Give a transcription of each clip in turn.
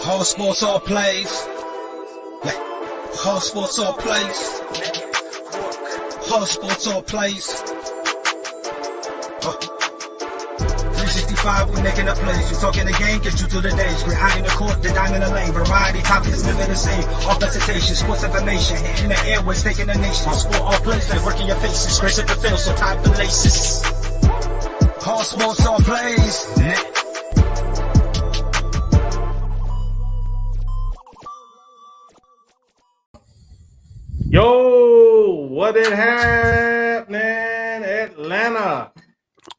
All sports, all plays. Yeah. All sports, all plays. All sports, all plays. 365, we making a place. You talking the game, get you through the days. We're high in the court, the dime in the lane. Variety, topics, living the same. All presentation, sports information. In the airways, taking the nation. All sport, all plays, like working your faces. Grace at the field, so tie the laces. All sports, all plays. Yeah. Yo, what is happening, Atlanta?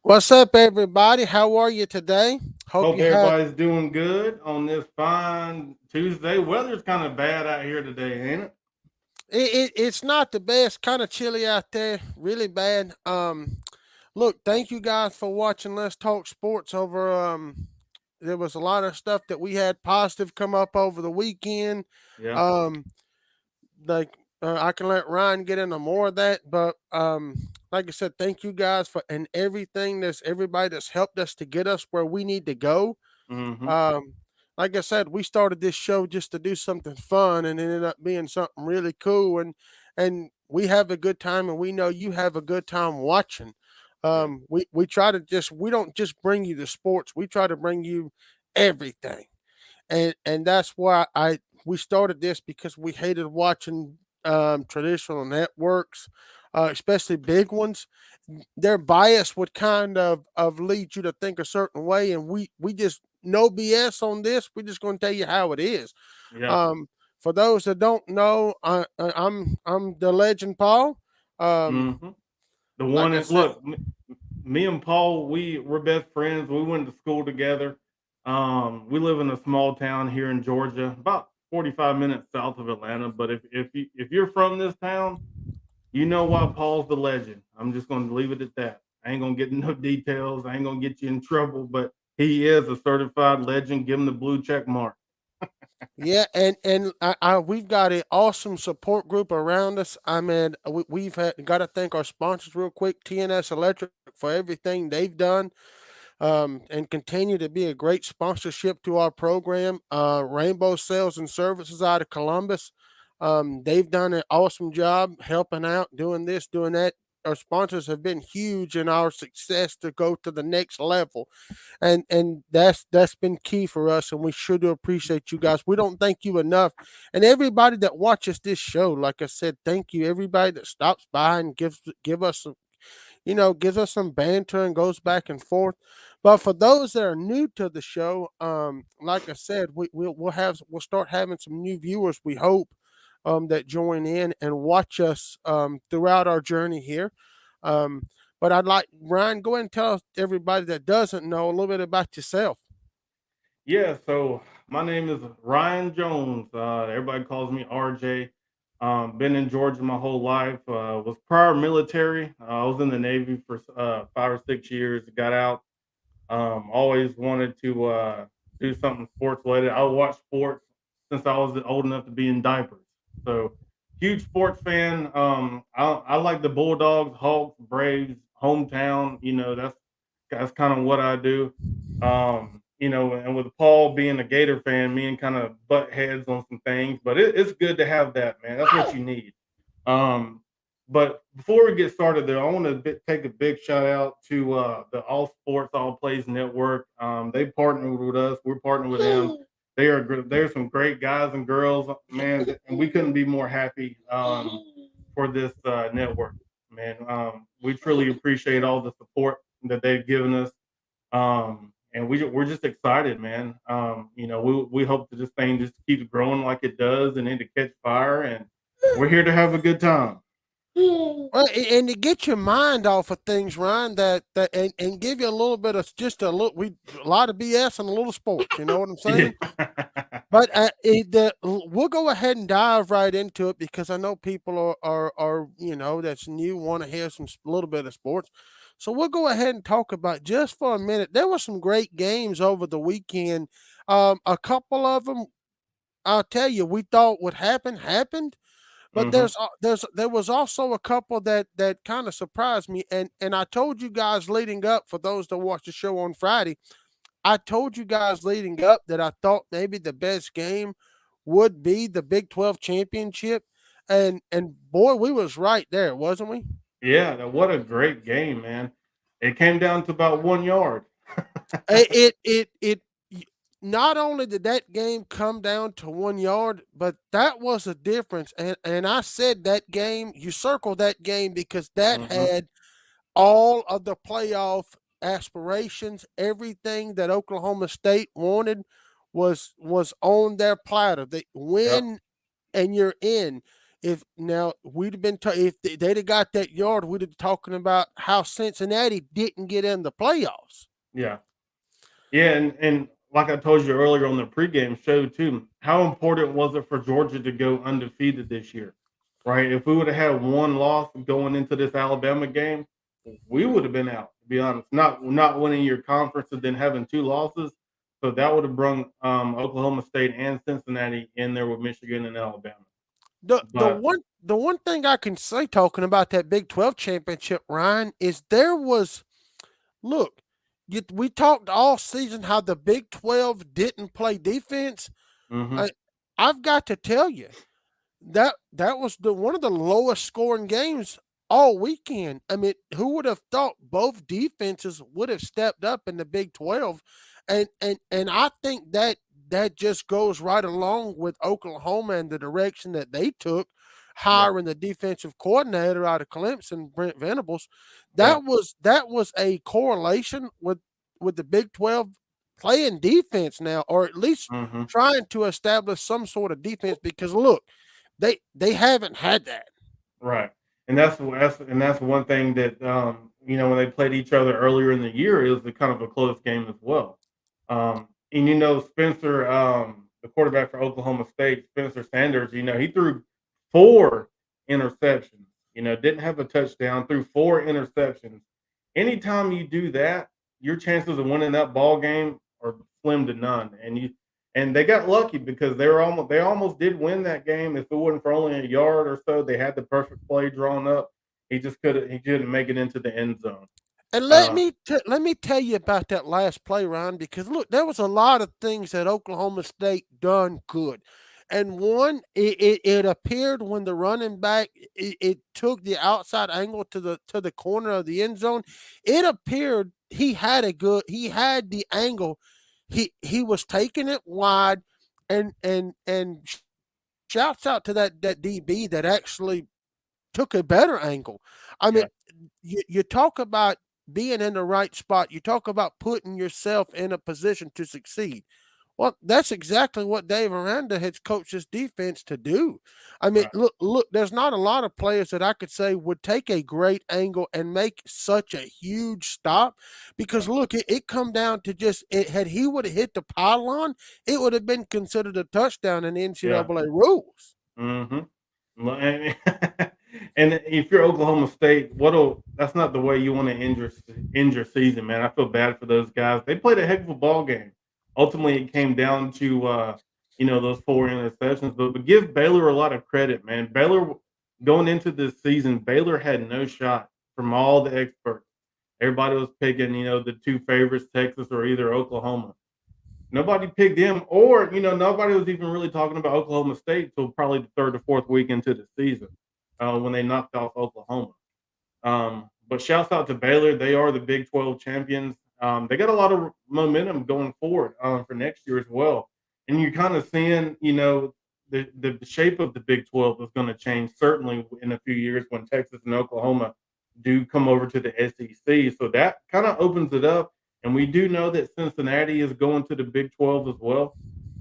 What's up, everybody? How are you today? Hope everybody's doing good on this fine Tuesday. Weather's kind of bad out here today, ain't it? It's not the best. Kind of chilly out there. Really bad. Look, thank you guys for watching Let's Talk Sports over. There was a lot of stuff that we had positive come up over the weekend. Yeah. I can let Ryan get into more of that, but like I said, thank you guys for and everything. That's everybody that's helped us to get us where we need to go. Mm-hmm. Like I said, we started this show just to do something fun, and it ended up being something really cool. And we have a good time, and we know you have a good time watching. We try to we don't just bring you the sports. We try to bring you everything, and that's why we started this, because we hated watching traditional networks, especially big ones. Their bias would kind of lead you to think a certain way, and we just no BS on this. We're just going to tell you how it is. Yeah. For those that don't know, I'm the legend Paul. Mm-hmm. The one that look, me and Paul, we're best friends. We went to school together. We live in a small town here in Georgia, about 45 minutes south of Atlanta. But if you're from this town, you know why Paul's the legend. I'm just going to leave it at that. I ain't going to get no details. I ain't going to get you in trouble, but he is a certified legend. Give him the blue check mark. Yeah, and we've got an awesome support group around us. I mean, we've got to thank our sponsors real quick, TNS Electric, for everything they've done. And continue to be a great sponsorship to our program. Rainbow Sales and Services out of Columbus. They've done an awesome job helping out, doing this, doing that. Our sponsors have been huge in our success to go to the next level, and that's been key for us. And we sure do appreciate you guys. We don't thank you enough, and everybody that watches this show. Like I said, thank you everybody that stops by and give us some, gives us some banter and goes back and forth. But for those that are new to the show, like I said, we'll start having some new viewers. We hope that join in and watch us throughout our journey here. But I'd like Ryan, go ahead and tell everybody that doesn't know a little bit about yourself. Yeah, so my name is Ryan Jones. Everybody calls me RJ. Been in Georgia my whole life. Was prior military. I was in the Navy for 5 or 6 years. Got out. Always wanted to do something sports related. I watched sports since I was old enough to be in diapers. So huge sports fan. I like the Bulldogs, Hawks, Braves, hometown. That's kind of what I do. And with Paul being a Gator fan, me and kind of butt heads on some things, but it's good to have that, man. That's what you need. But before we get started there, I want to take a big shout out to the All Sports All Plays Network. They partnered with us. We're partnering with them. They're some great guys and girls, man, and we couldn't be more happy for this network, man. We truly appreciate all the support that they've given us. And we're just excited, man. We hope that this thing just keeps growing like it does, and then to catch fire. And we're here to have a good time. Well, and to get your mind off of things, Ryan, and give you a little bit of a lot of BS and a little sports. You know what I'm saying? But we'll go ahead and dive right into it, because I know people are that's new, want to hear a little bit of sports. So we'll go ahead and talk about just for a minute. There were some great games over the weekend. A couple of them, I'll tell you, we thought would happened. But there was also a couple that kind of surprised me, and I told you guys leading up, for those that watched the show on Friday, I told you guys leading up that I thought maybe the best game would be the Big 12 championship, and boy, we was right there, wasn't we? Yeah, what a great game, man. It came down to about 1 yard. It not only did that game come down to 1 yard, but that was a difference. And I said that game, you circle that game because that Mhm. had all of the playoff aspirations, everything that Oklahoma State wanted was on their platter. They Yep. win and you're in. If now we'd have been if they'd have got that yard, we'd have been talking about how Cincinnati didn't get in the playoffs. Yeah. Yeah, and like I told you earlier on the pregame show too, how important was it for Georgia to go undefeated this year? Right? If we would have had one loss going into this Alabama game, we would have been out, to be honest. Not winning your conference and then having two losses. So that would have brought Oklahoma State and Cincinnati in there with Michigan and Alabama. But The one thing I can say talking about that Big 12 championship, Ryan, is there was look, we talked all season how the Big 12 didn't play defense. mhm, I, I've got to tell you that was the one of the lowest scoring games all weekend. I mean, who would have thought both defenses would have stepped up in the Big 12? And I think that just goes right along with Oklahoma and the direction that they took, yeah, hiring the defensive coordinator out of Clemson, Brent Venables. yeah, That was a correlation with the Big 12 playing defense now, or at least mhm. trying to establish some sort of defense because look, they haven't had that. Right, and that's one thing that when they played each other earlier in the year, it was a kind of a close game as well. And Spencer, the quarterback for Oklahoma State, Spencer Sanders, he threw four interceptions. Didn't have a touchdown, threw four interceptions. Anytime you do that, your chances of winning that ball game are slim to none. And they got lucky because they almost did win that game. If it wasn't for only a yard or so, they had the perfect play drawn up. He couldn't make it into the end zone. And Uh, let me tell you about that last play, Ron, because look, there was a lot of things that Oklahoma State done good. And one, it appeared when the running back it took the outside angle to the corner of the end zone. It appeared he had the angle. He was taking it wide, and shouts out to that DB that actually took a better angle. I mean, yeah, you talk about being in the right spot. You talk about putting yourself in a position to succeed. Well, that's exactly what Dave Aranda has coached his defense to do. I mean, right, look, there's not a lot of players that I could say would take a great angle and make such a huge stop because yeah, look, it come down to just had he would have hit the pylon, it would have been considered a touchdown in the yeah. NCAA rules. Mhm. Well, and and if you're Oklahoma State, that's not the way you want to end your season, man. I feel bad for those guys. They played a heck of a ball game. Ultimately, it came down to those four interceptions. But give Baylor a lot of credit, man. Baylor going into this season, Baylor had no shot from all the experts. Everybody was picking, the two favorites, Texas or either Oklahoma. Nobody picked them, or nobody was even really talking about Oklahoma State till probably the third or fourth week into the season when they knocked off Oklahoma. But shouts out to Baylor; they are the Big 12 champions. They got a lot of momentum going forward for next year as well. And you're kind of seeing, the shape of the Big 12 is going to change certainly in a few years when Texas and Oklahoma do come over to the SEC. So that kind of opens it up. And we do know that Cincinnati is going to the Big 12 as well.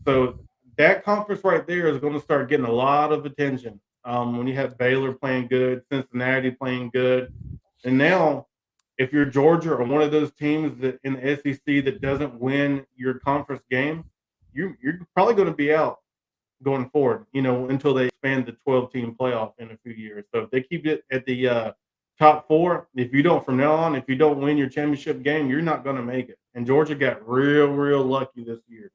So that conference right there is going to start getting a lot of attention when you have Baylor playing good, Cincinnati playing good. And now, if you're Georgia or one of those teams that in the SEC that doesn't win your conference game, you're probably going to be out going forward, until they expand the 12-team playoff in a few years. So if they keep it at the top four, if you don't win your championship game, you're not going to make it. And Georgia got real, real lucky this year.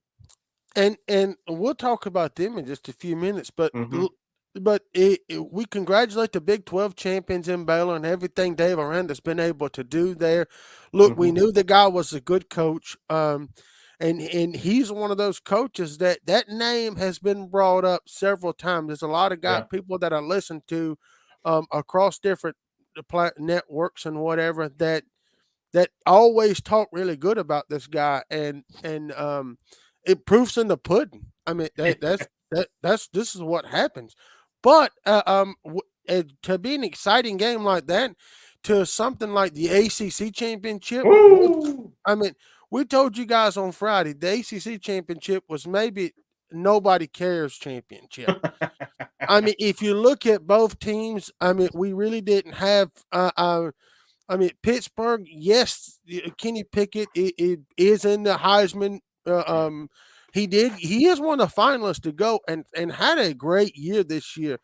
And we'll talk about them in just a few minutes, but Hmm. we congratulate the Big 12 champions in Baylor and everything Dave Aranda's been able to do there. Look, we Hmm. knew the guy was a good coach. and he's one of those coaches that name has been brought up several times. There's a lot of Yeah. people that I listen to across different networks and whatever that always talk really good about this guy, and it proofs in the pudding. I mean, that's this is what happens. But to be an exciting game like that, to something like the ACC championship, Woo! I mean, we told you guys on Friday the ACC championship was maybe nobody cares championship. I mean, if you look at both teams, I mean, we really didn't have I mean, Pittsburgh, yes, Kenny Pickett is in the Heisman. Yeah. He is one of the finalists to go and had a great year this year.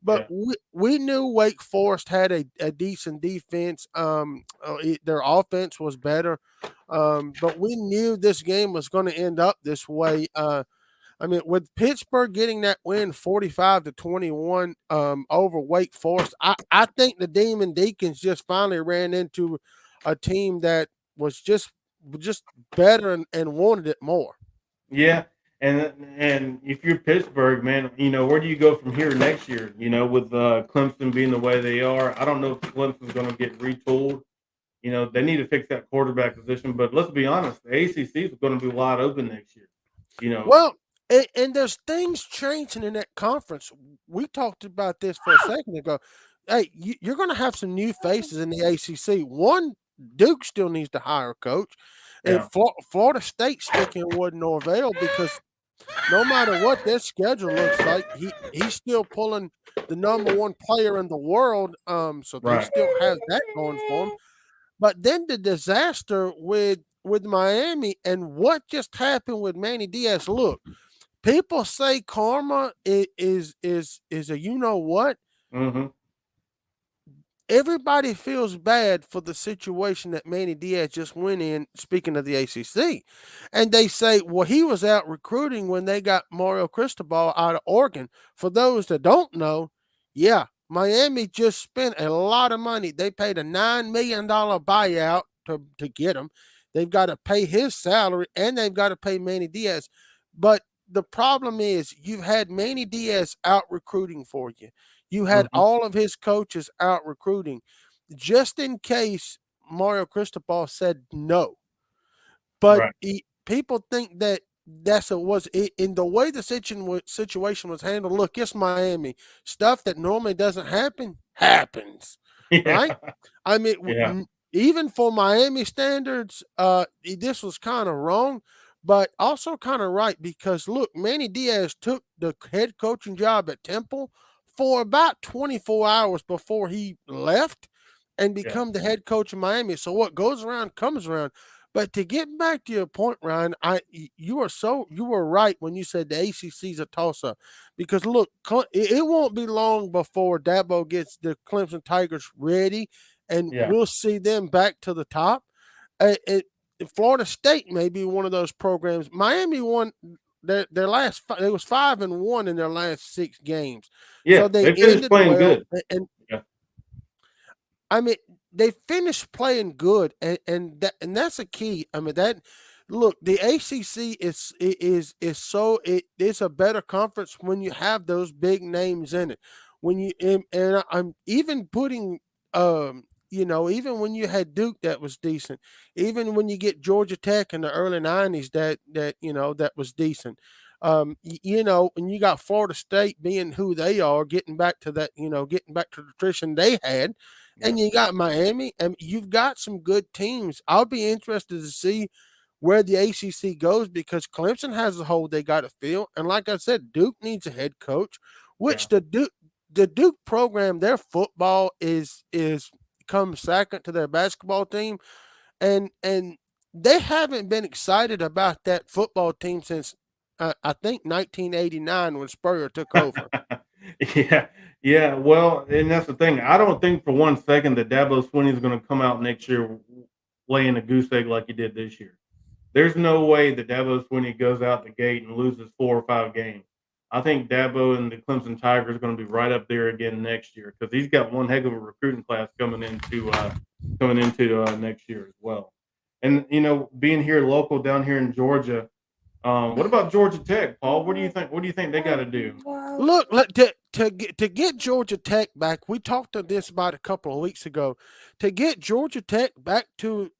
But Yeah. we knew Wake Forest had a decent defense. Their offense was better. But we knew this game was going to end up this way. I mean, with Pittsburgh getting that win 45-21 over Wake Forest, I think the Demon Deacons just finally ran into a team that was just better and wanted it more. Yeah. And if you're Pittsburgh, man, where do you go from here next year? With Clemson being the way they are, I don't know if Clemson's going to get retooled. They need to fix that quarterback position. But let's be honest, the ACC is going to be wide open next year. Well, and there's things changing in that conference. We talked about this for a second ago. Hey, you're going to have some new faces in the ACC. One, Duke still needs to hire a coach, and Yeah. Florida State sticking wood Norvell because no matter what their schedule looks like, he's still pulling the number one player in the world. So they Right. still have that going for them. But then the disaster with Miami and what just happened with Manny Diaz. Look, people say karma is a you know what. Mm-hmm. Everybody feels bad for the situation that Manny Diaz just went in, speaking of the ACC. And they say, well, he was out recruiting when they got Mario Cristobal out of Oregon. For those that don't know, yeah, Miami just spent a lot of money. They paid a $9 million buyout to get him. They've got to pay his salary and they've got to pay Manny Diaz. But the problem is you've had Manny Diaz out recruiting for you. You had Mm-hmm. all of his coaches out recruiting just in case Mario Cristobal said no. But Right. people think that in the way the situation was handled. Look, it's Miami. Stuff that normally doesn't happens, right? Yeah. I mean, Yeah. even for Miami standards, this was kind of wrong, but also kind of right because look, Manny Diaz took the head coaching job at Temple for about 24 hours before he left and Yeah. become the head coach of Miami. So what goes around comes around. But to get back to your point, Ryan, you were right when you said the ACC is a toss up because look, it won't be long before Dabo gets the Clemson Tigers ready, and Yeah. we'll see them back to the top. Florida State may be one of those programs. Miami won their last. It was 5-1 in their last 6 games, so Yeah. they They finished ended playing well. good. And Yeah. I mean, they finished playing good, and that's a key. I mean, that look, the ACC it's a better conference when you have those big names in it. When you and I'm even putting even when you had Duke that was decent, even when you get Georgia Tech in the early '90s that was decent. And you got Florida State being who they are, getting back to the tradition they had, Yeah. and you got Miami, and you've got some good teams. I'll be interested to see where the ACC goes because Clemson has a hole they got to fill, and like I said, Duke needs a head coach, Yeah. which the Duke program, their football is comes second to their basketball team, and they haven't been excited about that football team since I think 1989 when Spurrier took over. Yeah, yeah. Well, and that's the thing. I don't think for one second that Dabo Swinney is going to come out next year laying a goose egg like he did this year. There's no way that Dabo Swinney goes out the gate and loses 4 or 5 games. I think Dabo and the Clemson Tigers are going to be right up there again next year because he's got one heck of a recruiting class coming into next year as well. And being here local down here in Georgia, what about Georgia Tech, Paul? What do you think? What do you think they got to do? Look, to get Georgia Tech back, we talked to this about a couple of weeks ago. To get Georgia Tech back to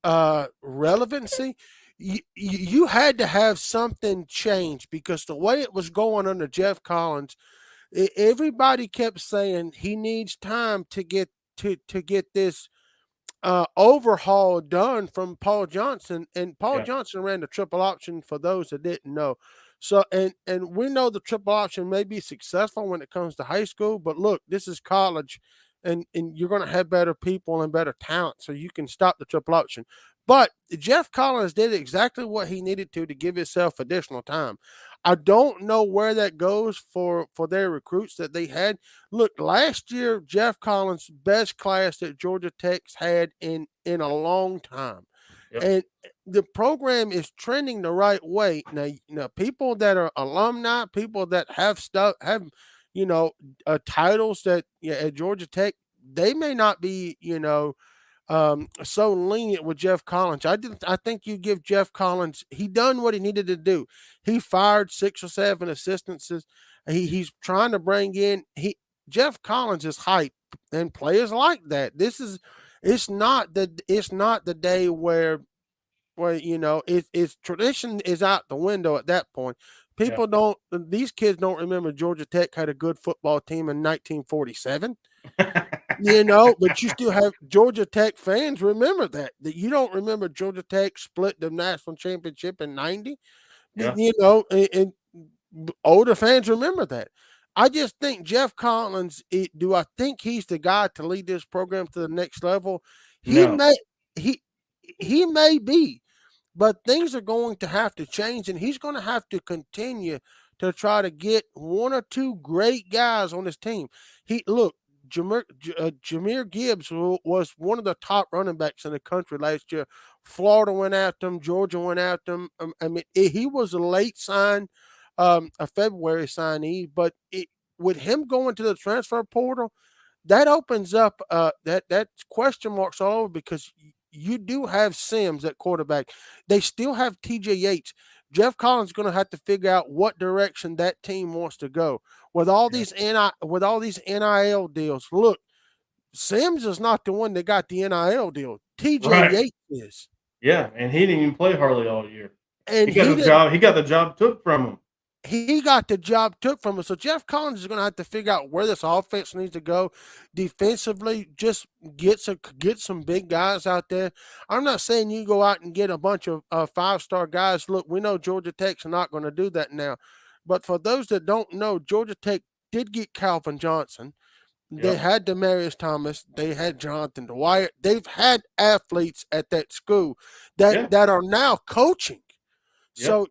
relevancy, you had to have something change because the way it was going under Jeff Collins, everybody kept saying he needs time to get to get this overhaul done from Paul Johnson, and Paul Yeah, Johnson ran the triple option for those that didn't know. So, and we know the triple option may be successful when it comes to high school, but look, this is college, and you're going to have better people and better talent, so you can stop the triple option. But Jeff Collins did exactly what he needed to give himself additional time. I don't know where that goes for their recruits that they had. Look, last year Jeff Collins best class that Georgia Tech's had in a long time, yep, and the program is trending the right way. Now, people that are alumni, people that have stuff have you know titles that at Georgia Tech, they may not be so lenient with Jeff Collins. I think you give Jeff Collins. He done what he needed to do. He fired 6 or 7 assistants. He's trying to bring in. Jeff Collins is hype, and players like that. It's not the day where it's tradition is out the window at that point. yeah. People don't. These kids don't remember Georgia Tech had a good football team in 1947. But you still have Georgia Tech fans remember that you don't remember Georgia Tech split the national championship in 90. Yeah, And older fans remember that. I just think Jeff Collins, do I think he's the guy to lead this program to the next level? He no, may he he may be, but things are going to have to change, and he's going to have to continue to try to get 1 or 2 great guys on his team. Jameer Gibbs was one of the top running backs in the country last year. Florida went after him. Georgia went after him. I mean, he was a late sign, a February signee, but with him going to the transfer portal, that opens up that question marks all over because you do have Sims at quarterback. They still have TJ Yates. Jeff Collins is going to have to figure out what direction that team wants to go with all yeah, these NIL deals. Look, Sims is not the one that got the NIL deal. TJ right, Yates is, yeah. And he didn't even play hardly all year. and He got he the didn't. job. He got the job took from him. He got the job took from him. So Jeff Collins is going to have to figure out where this offense needs to go defensively. Just get some big guys out there. I'm not saying you go out and get a bunch of 5-star guys. Look, we know Georgia Tech's not going to do that now. But for those that don't know, Georgia Tech did get Calvin Johnson. They Yep, had Demarius Thomas. They had Jonathan Dwyer. They've had athletes at that school yeah, that are now coaching. yep, So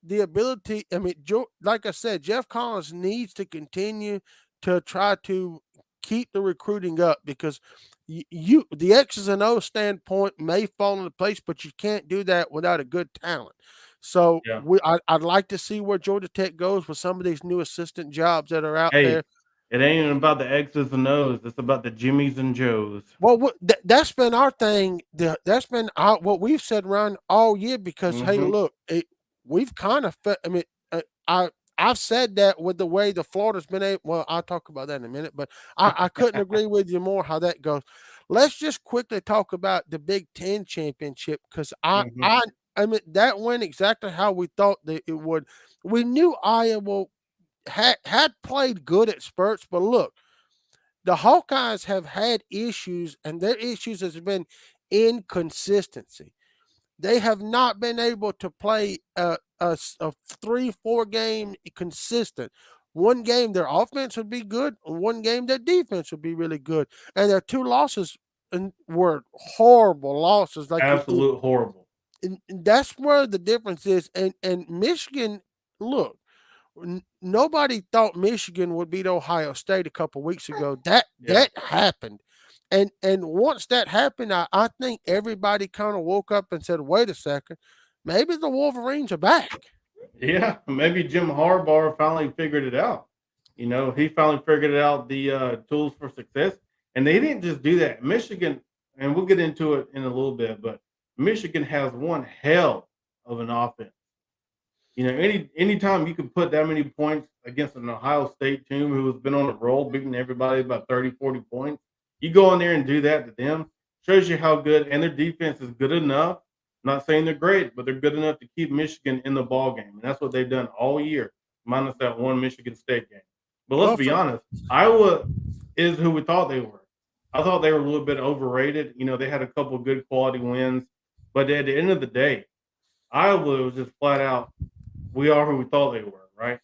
the ability, I mean, like I said, Jeff Collins needs to continue to try to keep the recruiting up because the X's and O's standpoint may fall into place, but you can't do that without a good talent. So yeah. I'd like to see where Georgia Tech goes with some of these new assistant jobs that are out Hey, there. it ain't even about the X's and O's. It's about the Jimmies and Joes. Well, that's been our thing. That's been what we've said around all year because, hey, Hmm. look, we've kind of, I mean, I I've said that with the way the Florida's been able. Well, I'll talk about that in a minute, but I couldn't agree with you more how that goes. Let's just quickly talk about the Big Ten championship because Hmm. I mean that went exactly how we thought that it would. We knew Iowa had played good at spurts, but look, the Hawkeyes have had issues, and their issues has been inconsistency. They have not been able to play a 3-4 game consistent. One game their offense would be good, one game their defense would be really good, and their 2 losses were horrible losses. Absolute horrible. And that's where the difference is. And Michigan, look, nobody thought Michigan would beat Ohio State a couple weeks ago. That Yeah, that happened. And once that happened, I think everybody kind of woke up and said, wait a second, maybe the Wolverines are back. yeah. Maybe Jim Harbaugh finally figured it out. He finally figured out the tools for success, and they didn't just do that. Michigan, and we'll get into it in a little bit, but Michigan has one hell of an offense. You know, anytime you can put that many points against an Ohio State team who has been on a roll, beating everybody about 30, 40 points, you go in there and do that to them, shows you how good, and their defense is good enough. I'm not saying they're great, but they're good enough to keep Michigan in the ball game. And that's what they've done all year, minus that one Michigan State game. But let's Well, be honest, Iowa is who we thought they were. I thought they were a little bit overrated. You know, they had a couple of good quality wins, but at the end of the day, Iowa was just flat out, we are who we thought they were, right?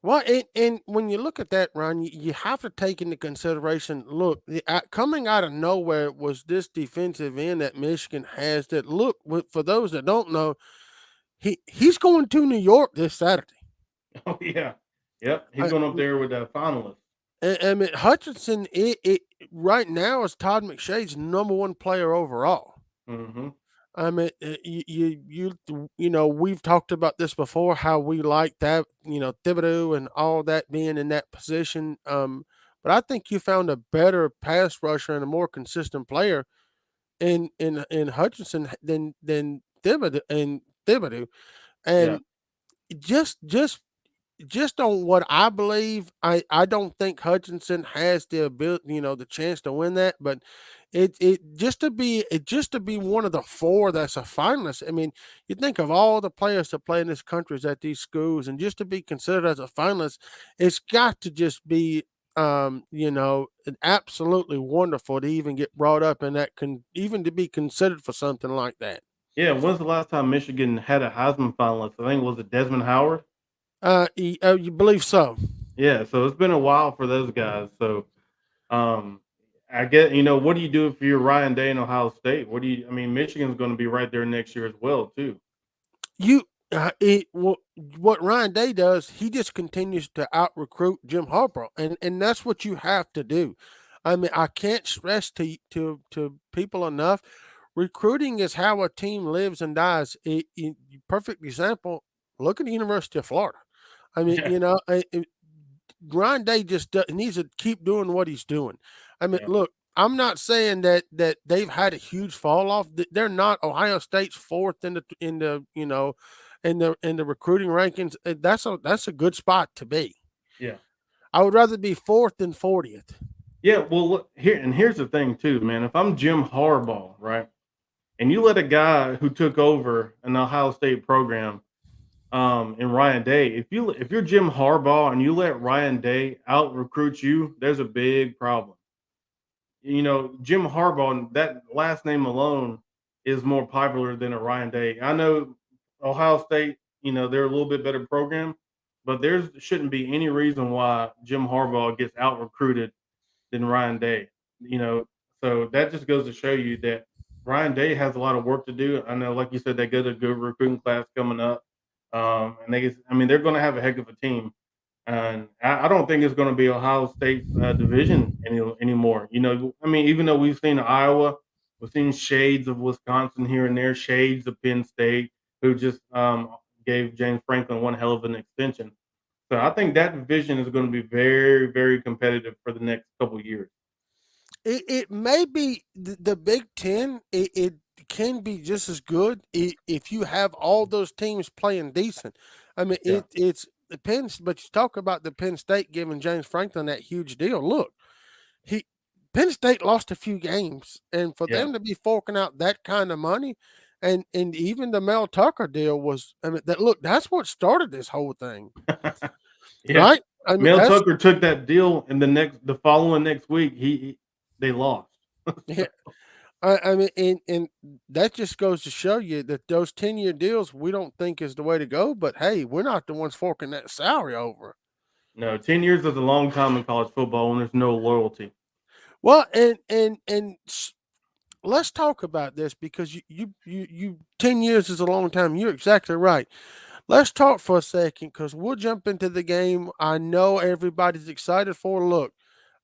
Well, and when you look at that, Ron, you have to take into consideration. Look, coming out of nowhere was this defensive end that Michigan has. That look, for those that don't know, he's going to New York this Saturday. Oh yeah, yep. He's going up there with finalists. I mean, Hutchinson, it right now is Todd McShay's number one player overall. Mm-hmm. I mean, you know, we've talked about this before, how we like that, you know, Thibodeau and all that being in that position. But I think you found a better pass rusher and a more consistent player in Hutchinson than Thibodeau. Yeah, And just on what I believe, I don't think Hutchinson has the ability, you know, the chance to win that. But it just to be one of the four that's a finalist. I mean, you think of all the players that play in this country at these schools, and just to be considered as a finalist, it's got to just be you know, absolutely wonderful to even get brought up in that, even to be considered for something like that. yeah. When's the last time Michigan had a Heisman finalist? I think was it Desmond Howard. You believe so? Yeah, so it's been a while for those guys. So, um, I get, you know, what do you do if you're Ryan Day in Ohio State? What do you? I mean, Michigan's going to be right there next year as well, too. You what Ryan Day does, he just continues to out recruit Jim Harbaugh, and that's what you have to do. I mean, I can't stress to people enough. Recruiting is how a team lives and dies. Perfect example. Look at the University of Florida. I mean, Yeah, you know, Ryan Day just needs to keep doing what he's doing. I mean, yeah, look, I'm not saying that they've had a huge fall off. They're not Ohio State's fourth in the you know in the recruiting rankings. That's a good spot to be. yeah, I would rather be fourth than 40th. yeah. Well, look, here's the thing, too, man. If I'm Jim Harbaugh, right, and you let a guy who took over an Ohio State program, and Ryan Day, if you're Jim Harbaugh and you let Ryan Day out recruit you, there's a big problem. You know, Jim Harbaugh, that last name alone is more popular than a Ryan Day. I know Ohio State, you know, they're a little bit better program, but there shouldn't be any reason why Jim Harbaugh gets out recruited than Ryan Day. You know, so that just goes to show you that Ryan Day has a lot of work to do. I know, like you said, they got a good recruiting class coming up, and I mean, they're going to have a heck of a team. And I don't think it's going to be Ohio State's division anymore. You know, I mean, even though we've seen Iowa, we've seen shades of Wisconsin here and there, shades of Penn State, who just gave James Franklin one hell of an extension. So I think that division is going to be very, very competitive for the next couple of years. It may be the Big Ten. It can be just as good if you have all those teams playing decent. I mean, Yeah, it's depends. But you talk about the Penn State giving James Franklin that huge deal. Look, he Penn State lost a few games, and for yeah, them to be forking out that kind of money, and even the Mel Tucker deal was. I mean, that's what started this whole thing, yeah. right? I mean, Mel that's Tucker took that deal, and the following next week, they lost. yeah. I mean, and that just goes to show you that those 10-year deals we don't think is the way to go. But hey, we're not the ones forking that salary over. No, 10 years is a long time in college football when there's no loyalty. Well, let's talk about this because you 10 years is a long time. You're exactly right. Let's talk for a second because we'll jump into the game. I know everybody's excited for. Look,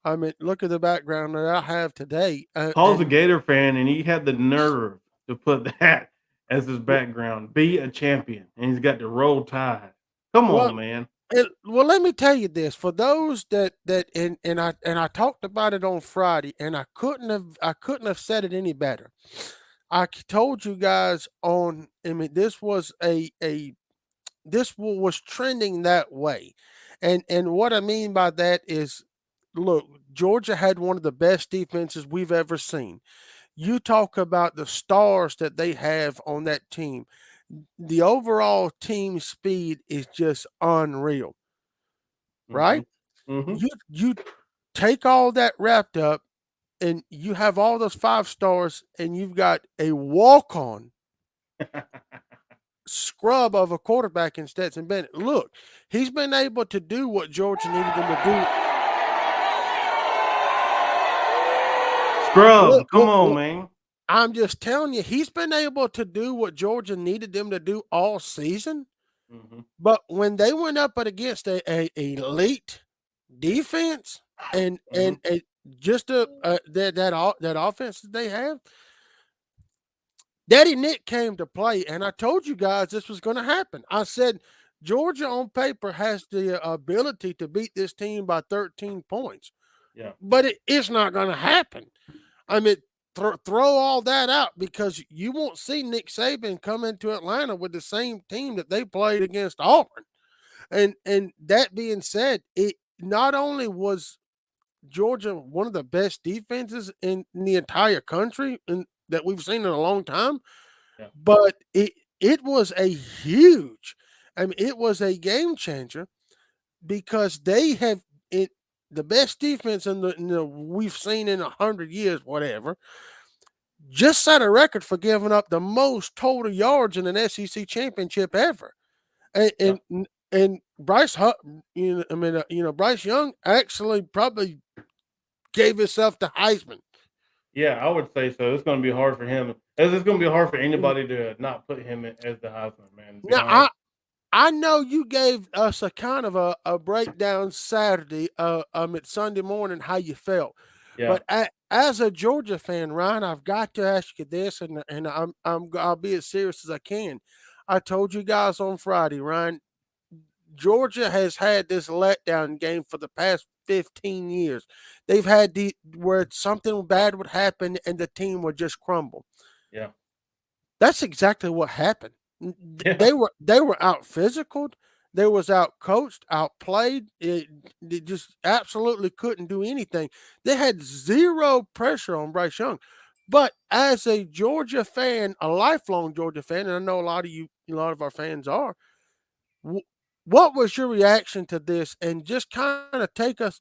I mean, look at the background that I have today, Paul's a and Gator fan, and he had the nerve to put that as his background. Be a champion, and he's got the roll tide. Come well, on, man. well, let me tell you this: for those that and I talked about it on Friday, and I couldn't have said it any better. I told you guys on. I mean, this was was trending that way, and what I mean by that is, look, Georgia had one of the best defenses we've ever seen. You talk about the stars that they have on that team. The overall team speed is just unreal, Mm-hmm. right? Mm-hmm. You take all that wrapped up, and you have all those 5 stars, and you've got a walk on scrub of a quarterback in Stetson Bennett. Look, he's been able to do what Georgia needed him to do. Scrub, Look, come look, on, look, man. I'm just telling you, he's been able to do what Georgia needed them to do all season. Mm-hmm. But when they went up against a elite defense Mm-hmm. and just that offense that they have, Daddy Nick came to play, and I told you guys this was going to happen. I said Georgia on paper has the ability to beat this team by 13 points, Yeah. but it's not going to happen. I mean, throw all that out because you won't see Nick Saban come into Atlanta with the same team that they played against Auburn. And that being said, it not only was Georgia one of the best defenses in the entire country and that we've seen in a long time, Yeah. but it was a huge, I mean, it was a game changer because they have it the best defense we've seen in 100 years, whatever. Just set a record for giving up the most total yards in an SEC championship ever, and Yeah. and Bryce Young actually probably gave himself the Heisman. Yeah, I would say so. It's going to be hard for him. It's going to be hard for anybody to not put him as the Heisman, man, to be Now honest. I know you gave us a kind of a breakdown Saturday, at Sunday morning how you felt, Yeah. but as a Georgia fan, Ryan, I've got to ask you this, and I'll be as serious as I can. I told you guys on Friday, Ryan, Georgia has had this letdown game for the past 15 years. They've had where something bad would happen and the team would just crumble. Yeah. That's exactly what happened. Yeah. They were out physical, they was out coached, outplayed. They just absolutely couldn't do anything. They had zero pressure on Bryce Young. But as a Georgia fan, a lifelong Georgia fan, and I know a lot of our fans are, what was your reaction to this? And just kind of take us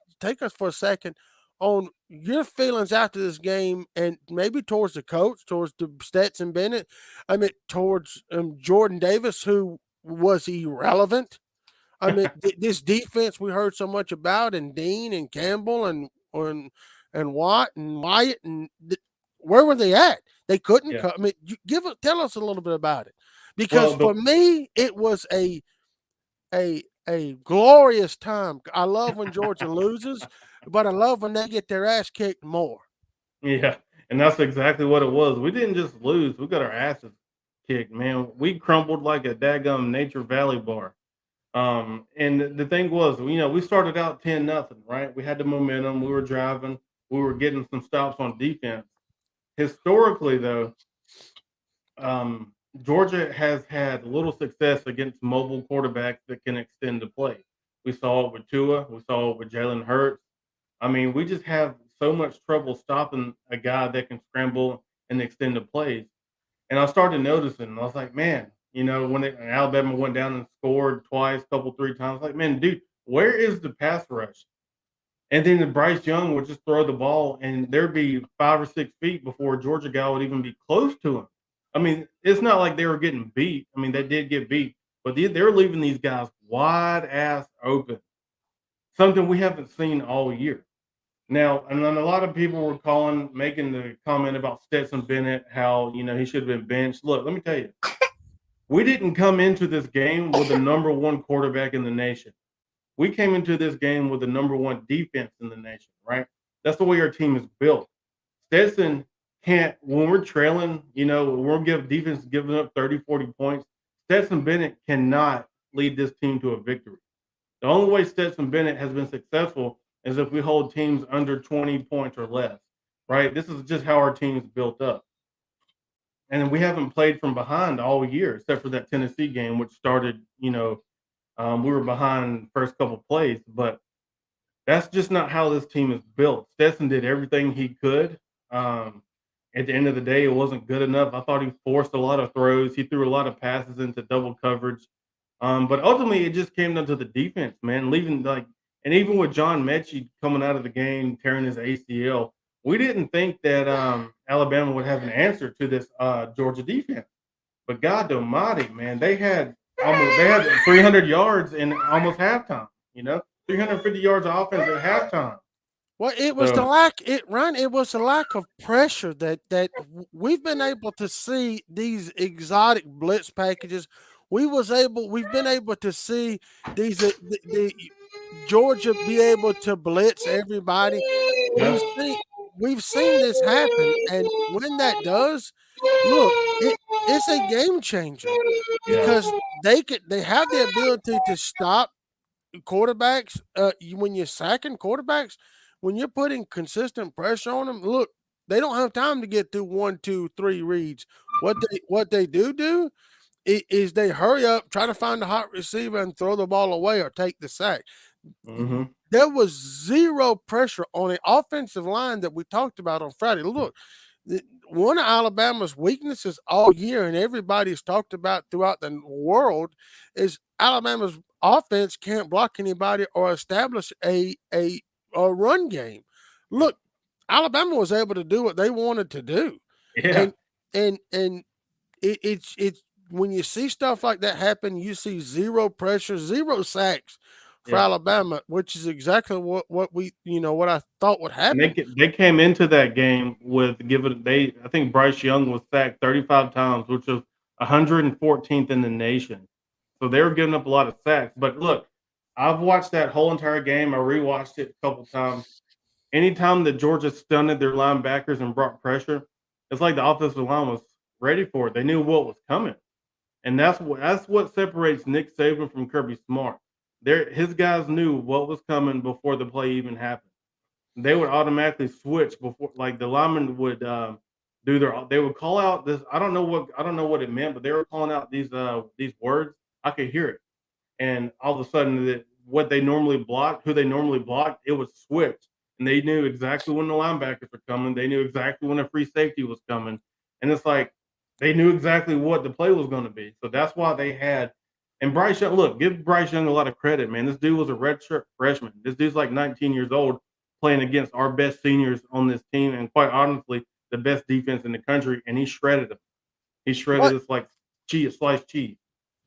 for a second on your feelings after this game, and maybe towards the coach, towards the Stetson Bennett. I mean, towards Jordan Davis, who was irrelevant. I mean, this defense we heard so much about, and Dean and Campbell and Watt and Wyatt, and where were they at? They couldn't Yeah. come. I mean, tell us a little bit about it, because Well, the for me, it was a glorious time. I love when Georgia loses, but I love when they get their ass kicked more. Yeah, and that's exactly what it was. We didn't just lose; we got our asses kicked, man. We crumbled like a daggum Nature Valley bar. And the thing was, we started out 10-0, right? We had the momentum. We were driving. We were getting some stops on defense. Historically, though, um, Georgia has had little success against mobile quarterbacks that can extend the play. We saw it with Tua. We saw it with Jalen Hurts. I mean, we just have so much trouble stopping a guy that can scramble and extend the plays. And I started noticing, I was like, man, when Alabama went down and scored twice, couple, 3 times, like, man, dude, where is the pass rush? And then Bryce Young would just throw the ball, and there'd be 5 or 6 feet before a Georgia guy would even be close to him. I mean, it's not like they were getting beat. I mean, they did get beat, but they're leaving these guys wide ass open, something we haven't seen all year. Now, and then a lot of people were making the comment about Stetson Bennett, how he should have been benched. Look, let me tell you, we didn't come into this game with the number one quarterback in the nation. We came into this game with the number one defense in the nation, right? That's the way our team is built. Stetson can't, when we're trailing, we're defense giving up 30, 40 points. Stetson Bennett cannot lead this team to a victory. The only way Stetson Bennett has been successful is if we hold teams under 20 points or less, right? This is just how our team's built up. and we haven't played from behind all year, except for that Tennessee game, which started. We were behind first couple plays, but that's just not how this team is built. Stetson did everything he could. Um, at the end of the day, it wasn't good enough. I thought he forced a lot of throws. He threw a lot of passes into double coverage. But ultimately, it just came down to the defense, man. And even with John Mechie coming out of the game, tearing his ACL, we didn't think that Alabama would have an answer to this Georgia defense. But God Almighty, man, they had 300 yards in almost halftime. 350 yards of offense at halftime. Well, it was the So lack it was the lack of pressure that we've been able to see these exotic blitz packages. We've been able to see the Georgia be able to blitz everybody. yeah, We've seen this happen, and when that does, look, it's a game changer yeah, because they have the ability to stop quarterbacks, when you're sacking quarterbacks, when you're putting consistent pressure on them, look, they don't have time to get through 1, 2, 3 reads. What they do is they hurry up, try to find a hot receiver and throw the ball away or take the sack. hmm There was zero pressure on an offensive line that we talked about on Friday. Look, one of Alabama's weaknesses all year, and everybody's talked about throughout the world, is Alabama's offense can't block anybody or establish a run game. Look, Alabama was able to do what they wanted to do, yeah. and it's when you see stuff like that happen, you see zero pressure, zero sacks for Yeah. Alabama, which is exactly what I thought would And happen. they came into that game with I think Bryce Young was sacked 35 times, which was 114th in the nation. So they were giving up a lot of sacks. But look, I've watched that whole entire game. I rewatched it a couple times. Anytime that Georgia stunned their linebackers and brought pressure, it's like the offensive line was ready for it. They knew what was coming. And that's what separates Nick Saban from Kirby Smart. His guys knew what was coming before the play even happened. They would automatically switch before, like the linemen would they would call out this. I don't know what it meant, but they were calling out these words. I could hear it, and all of a sudden, who they normally blocked, it would switch, and they knew exactly when the linebackers were coming. They knew exactly when a free safety was coming, and it's like they knew exactly what the play was going to be. So that's why they had. And Bryce Young, look, give Bryce Young a lot of credit, man. This dude was a redshirt freshman. This dude's like 19 years old, playing against our best seniors on this team, and quite honestly, the best defense in the country, and he shredded them. He shredded What us like sliced cheese.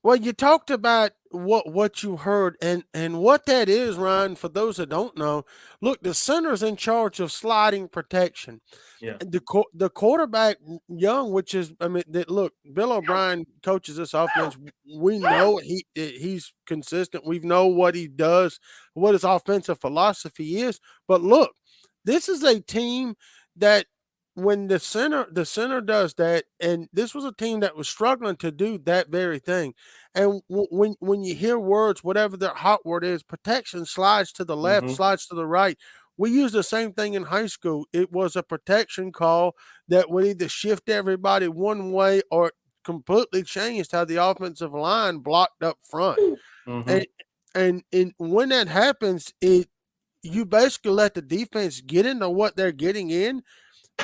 Well, you talked about what you heard, and what that is, Ryan. For those that don't know, look, the center's in charge of sliding protection. Yeah, The quarterback Young, which is, I mean, that look, Bill O'Brien coaches this offense. We know he's consistent. We know what he does, what his offensive philosophy is. But look, this is a team that when the center does that, and this was a team that was struggling to do that very thing. And when you hear words, whatever their hot word is, protection slides to the left, hmm slides to the right. We used the same thing in high school. It was a protection call that would either shift everybody one way or completely changed how the offensive line blocked up front. hmm And and when that happens, it you basically let the defense get into what they're getting in,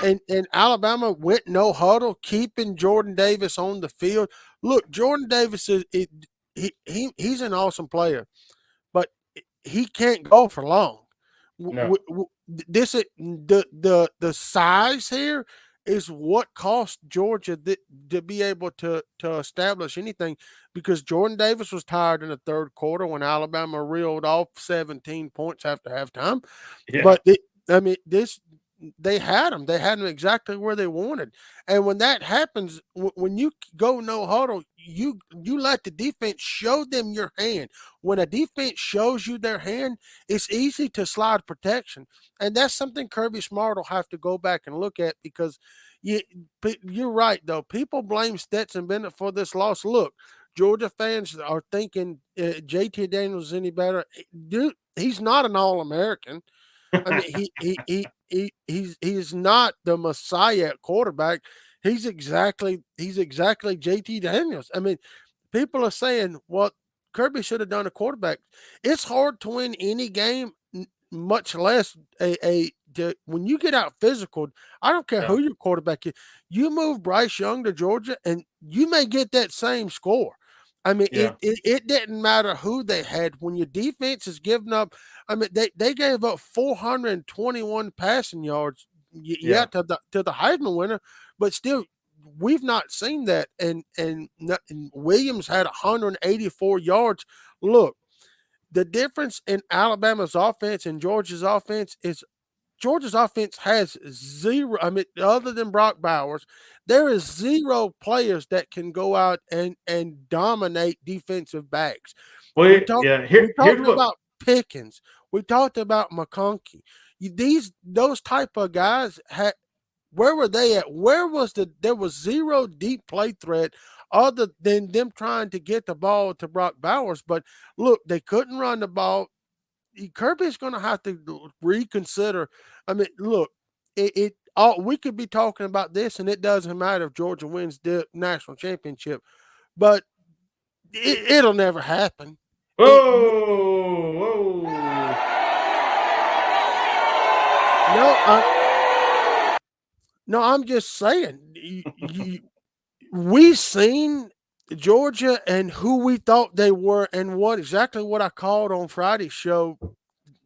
and Alabama went no huddle, keeping Jordan Davis on the field. Look, Jordan Davis he's an awesome player, but he can't go for long. No, This the size here is what cost Georgia to be able to establish anything, because Jordan Davis was tired in the third quarter when Alabama reeled off 17 points after halftime. yeah, But I mean, they had them. They had them exactly where they wanted. And when that happens, when you go no huddle, you let the defense show them your hand. When a defense shows you their hand, it's easy to slide protection, and that's something Kirby Smart will have to go back and look at, because you you're right though. People blame Stetson Bennett for this loss. Look, Georgia fans are thinking JT Daniels is any better. Dude, he's not an All American. I mean, he's not the Messiah at quarterback. He's exactly JT Daniels. I mean, people are saying, well, Kirby should have done a quarterback. It's hard to win any game, much less when you get out physical. I don't care who your quarterback is. You move Bryce Young to Georgia, and you may get that same score. I mean, it didn't matter who they had. When your defense is giving up, I mean, they gave up 421 passing yards, to the Heisman winner, but still, we've not seen that. And Williams had 184 yards. Look, the difference in Alabama's offense and Georgia's offense is Georgia's offense has zero. I mean, other than Brock Bowers, there is zero players that can go out and dominate defensive backs. Well, We talked here's what about Pickens. We talked about McConkey. Those type of guys had. Where were they at? There was zero deep play threat other than them trying to get the ball to Brock Bowers. But look, they couldn't run the ball. Kirby's going to have to reconsider. I mean, look, we could be talking about this, and it doesn't matter if Georgia wins the national championship, but it'll never happen. Whoa! No, I'm just saying. We seen Georgia and who we thought they were, and what I called on Friday's show,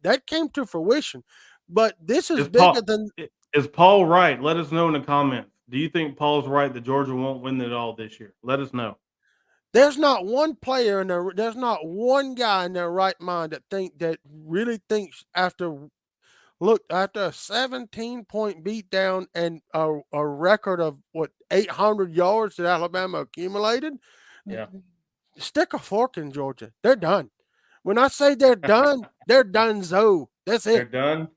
that came to fruition. But this is bigger than. Is Paul right? Let us know in the comments. Do you think Paul's right that Georgia won't win it all this year? Let us know. There's not one player there's not one guy in their right mind that really thinks after a 17-point beatdown and a record of 800 yards that Alabama accumulated. Yeah. Stick a fork in Georgia. They're done. When I say they're done, they're donezo. That's it. They're done.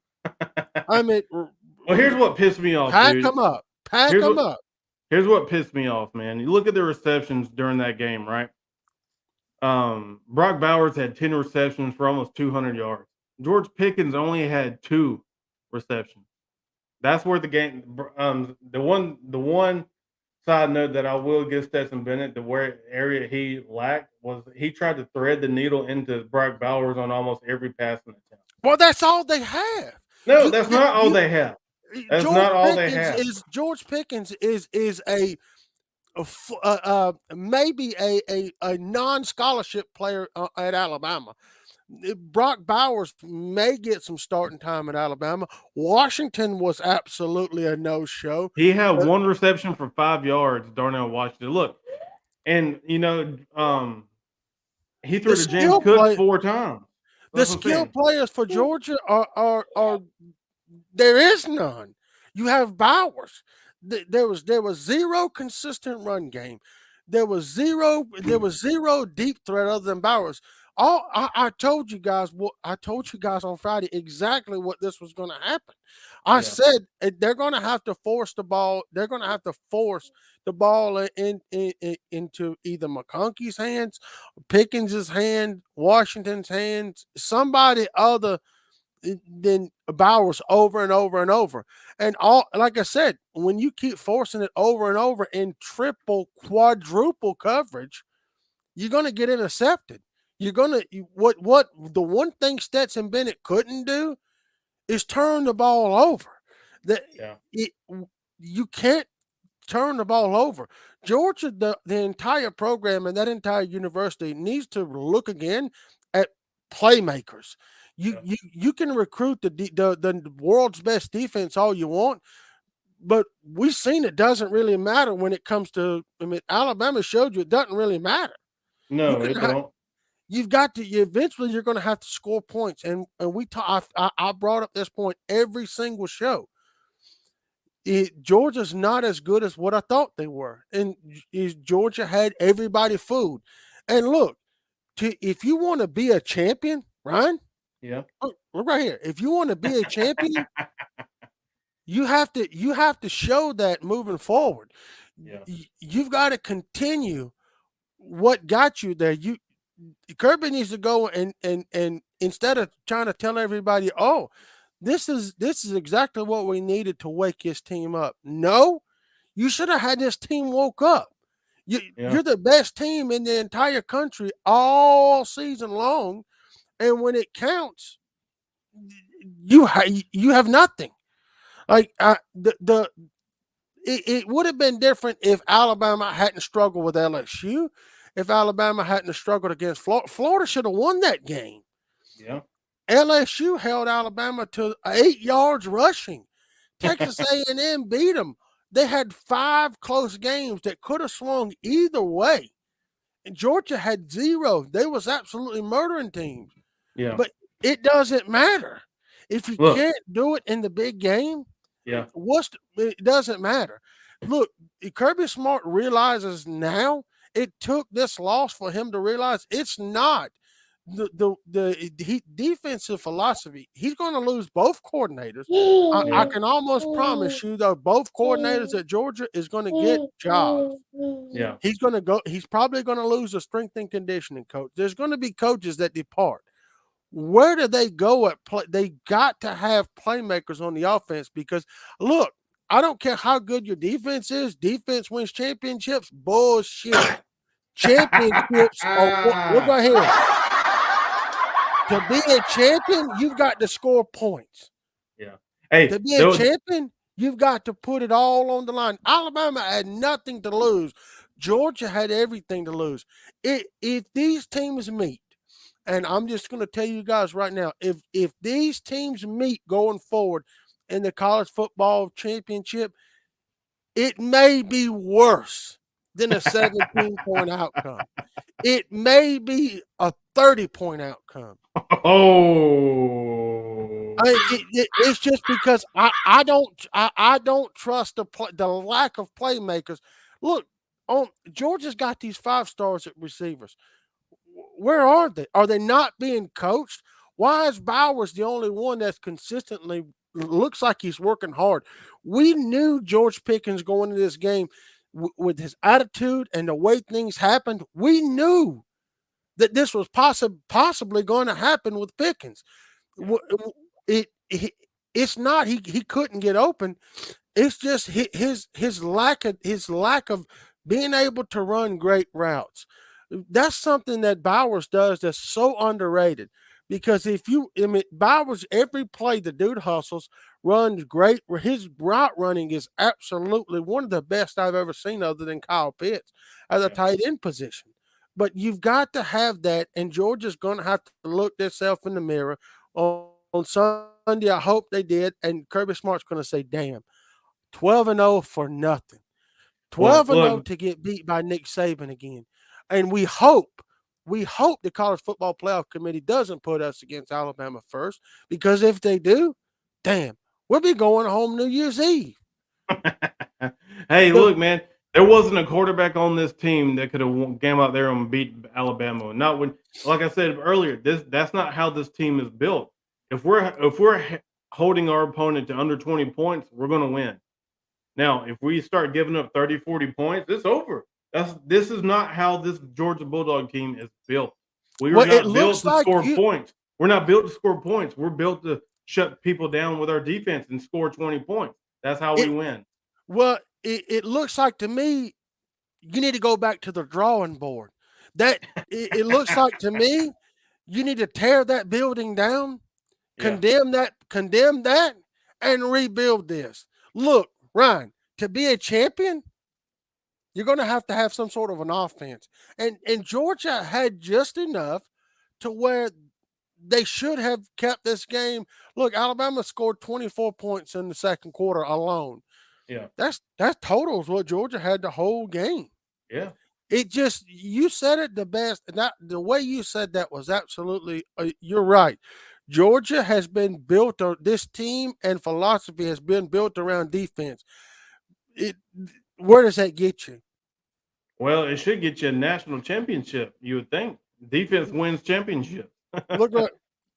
I mean, well, here's what pissed me off. Pack them up. Here's what pissed me off, man. You look at the receptions during that game, right? Brock Bowers had 10 receptions for almost 200 yards. George Pickens only had 2 receptions. That's where the game. The one side note that I will give Stetson Bennett, the where area he lacked was he tried to thread the needle into Brock Bowers on almost every passing attempt. Well, that's all they have. No, that's not all they have. That's not all they have. George Pickens is maybe a non-scholarship player at Alabama. Brock Bowers may get some starting time at Alabama. Washington was absolutely a no-show. He had 1 reception for 5 yards, Darnell Washington. Look, and he threw to James Cook 4 times. The skill players for Georgia are there is none. You have Bowers. There was 0 consistent run game. There was zero deep threat other than Bowers. I told you guys on Friday exactly what this was going to happen. I said they're going to have to force the ball. They're going to have to force the ball into either McConkey's hands, Pickens' hand, Washington's hands, somebody other than Bowers over and over and over. And like I said, when you keep forcing it over and over in triple, quadruple coverage, you're going to get intercepted. You're going to what the one thing Stetson Bennett couldn't do is turn the ball over. You can't turn the ball over. Georgia, the entire program and that entire university needs to look again at playmakers. You can recruit the world's best defense all you want, but we've seen it doesn't really matter when it comes to. I mean, Alabama showed you it doesn't really matter. No, it don't. You've got to eventually. You're going to have to score points, and I brought up this point every single show. Georgia's not as good as what I thought they were, and Georgia had everybody fooled. And look, if you want to be a champion, Ryan. Yeah. Look right here. If you want to be a champion, you have to show that moving forward. Yeah. You've got to continue what got you there. Kirby needs to go and instead of trying to tell everybody, oh, this is exactly what we needed to wake his team up. No, You should have had this team woke up. You're the best team in the entire country all season long, and when it counts, you have nothing. Like it would have been different if Alabama hadn't struggled with LSU. If Alabama hadn't struggled against Florida, Florida should have won that game. Yeah. LSU held Alabama to 8 yards rushing. Texas A&M beat them. They had 5 close games that could have swung either way. And Georgia had 0. They was absolutely murdering teams. Yeah. But it doesn't matter. If you can't do it in the big game, it doesn't matter. Look, Kirby Smart realizes now, it took this loss for him to realize it's not the defensive philosophy. He's going to lose both coordinators. I can almost promise you that both coordinators at Georgia is going to get jobs. Yeah. He's probably going to lose a strength and conditioning coach. There's going to be coaches that depart. Where do they go at play? They got to have playmakers on the offense because, look, I don't care how good your defense is. Defense wins championships. Bullshit. Championships are look right here. To be a champion, you've got to score points. Yeah. Hey, to be a champion, you've got to put it all on the line. Alabama had nothing to lose. Georgia had everything to lose. If these teams meet, and I'm just going to tell you guys right now, if these teams meet going forward in the college football championship, it may be worse than a 17-point outcome. It may be a 30-point outcome. Oh, it's just because I don't trust the lack of playmakers. Look, Georgia's got these 5 stars at receivers. Where are they? Are they not being coached? Why is Bowers the only one that's consistently looks like he's working hard? We knew George Pickens going into this game with his attitude and the way things happened. We knew that this was possibly going to happen with Pickens. It's not he couldn't get open. It's just his lack of being able to run great routes. That's something that Bowers does that's so underrated. Because Bowers, every play the dude hustles, runs great. His route running is absolutely one of the best I've ever seen, other than Kyle Pitts at a tight end position. But you've got to have that, and Georgia's going to have to look themselves in the mirror on Sunday. I hope they did, and Kirby Smart's going to say, "Damn, 12-0 for nothing, 12-0 to get beat by Nick Saban again." And we hope the College Football Playoff Committee doesn't put us against Alabama first, because if they do, damn, we'll be going home New Year's Eve. Hey, look, man, there wasn't a quarterback on this team that could have came out there and beat Alabama. Not when, like I said earlier, that's not how this team is built. If we're holding our opponent to under 20 points, we're going to win. Now, if we start giving up 30, 40 points, it's over. This is not how this Georgia Bulldog team is built. We are not built to score points. We're not built to score points. We're built to shut people down with our defense and score 20 points. That's how we win. Well, it looks like to me you need to go back to the drawing board. It looks like to me you need to tear that building down, condemn that, and rebuild this. Look, Ryan, to be a champion, you're going to have some sort of an offense. And Georgia had just enough to where they should have kept this game. Look, Alabama scored 24 points in the second quarter alone. Yeah. That totals what Georgia had the whole game. Yeah. It just, you said it the best. The way you said that was absolutely, you're right. Georgia has been built on, this team and philosophy has been built around defense. Where does that get you? Well, it should get you a national championship, you would think. Defense wins championships. Look,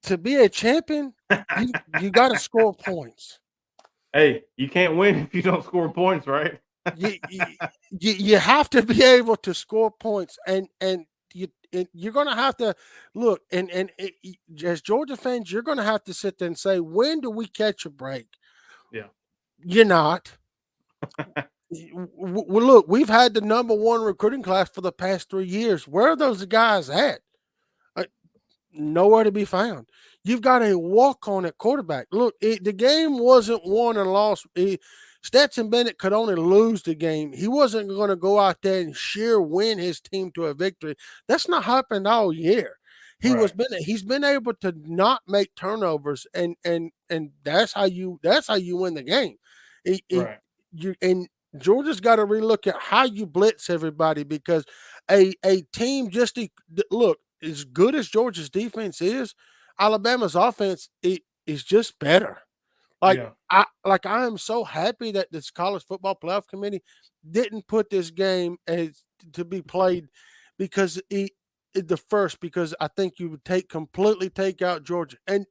to be a champion, you got to score points. Hey, you can't win if you don't score points, right? you have to be able to score points, and you're going to have to look, and as Georgia fans, you're going to have to sit there and say, when do we catch a break? Yeah. You're not. Well, look, we've had the number one recruiting class for the past 3 years. Where are those guys at? Nowhere to be found. You've got a walk-on at quarterback. Look, the game wasn't won and lost. Stetson Bennett could only lose the game. He wasn't going to go out there and sheer win his team to a victory. That's not happened all year. He's been able to not make turnovers, and that's how you win the game. Right. And Georgia's got to relook at how you blitz everybody, because a team just look, as good as Georgia's defense is, Alabama's offense is just better. I am so happy that this college football playoff committee didn't put this game as to be played because because I think you would completely take out Georgia. And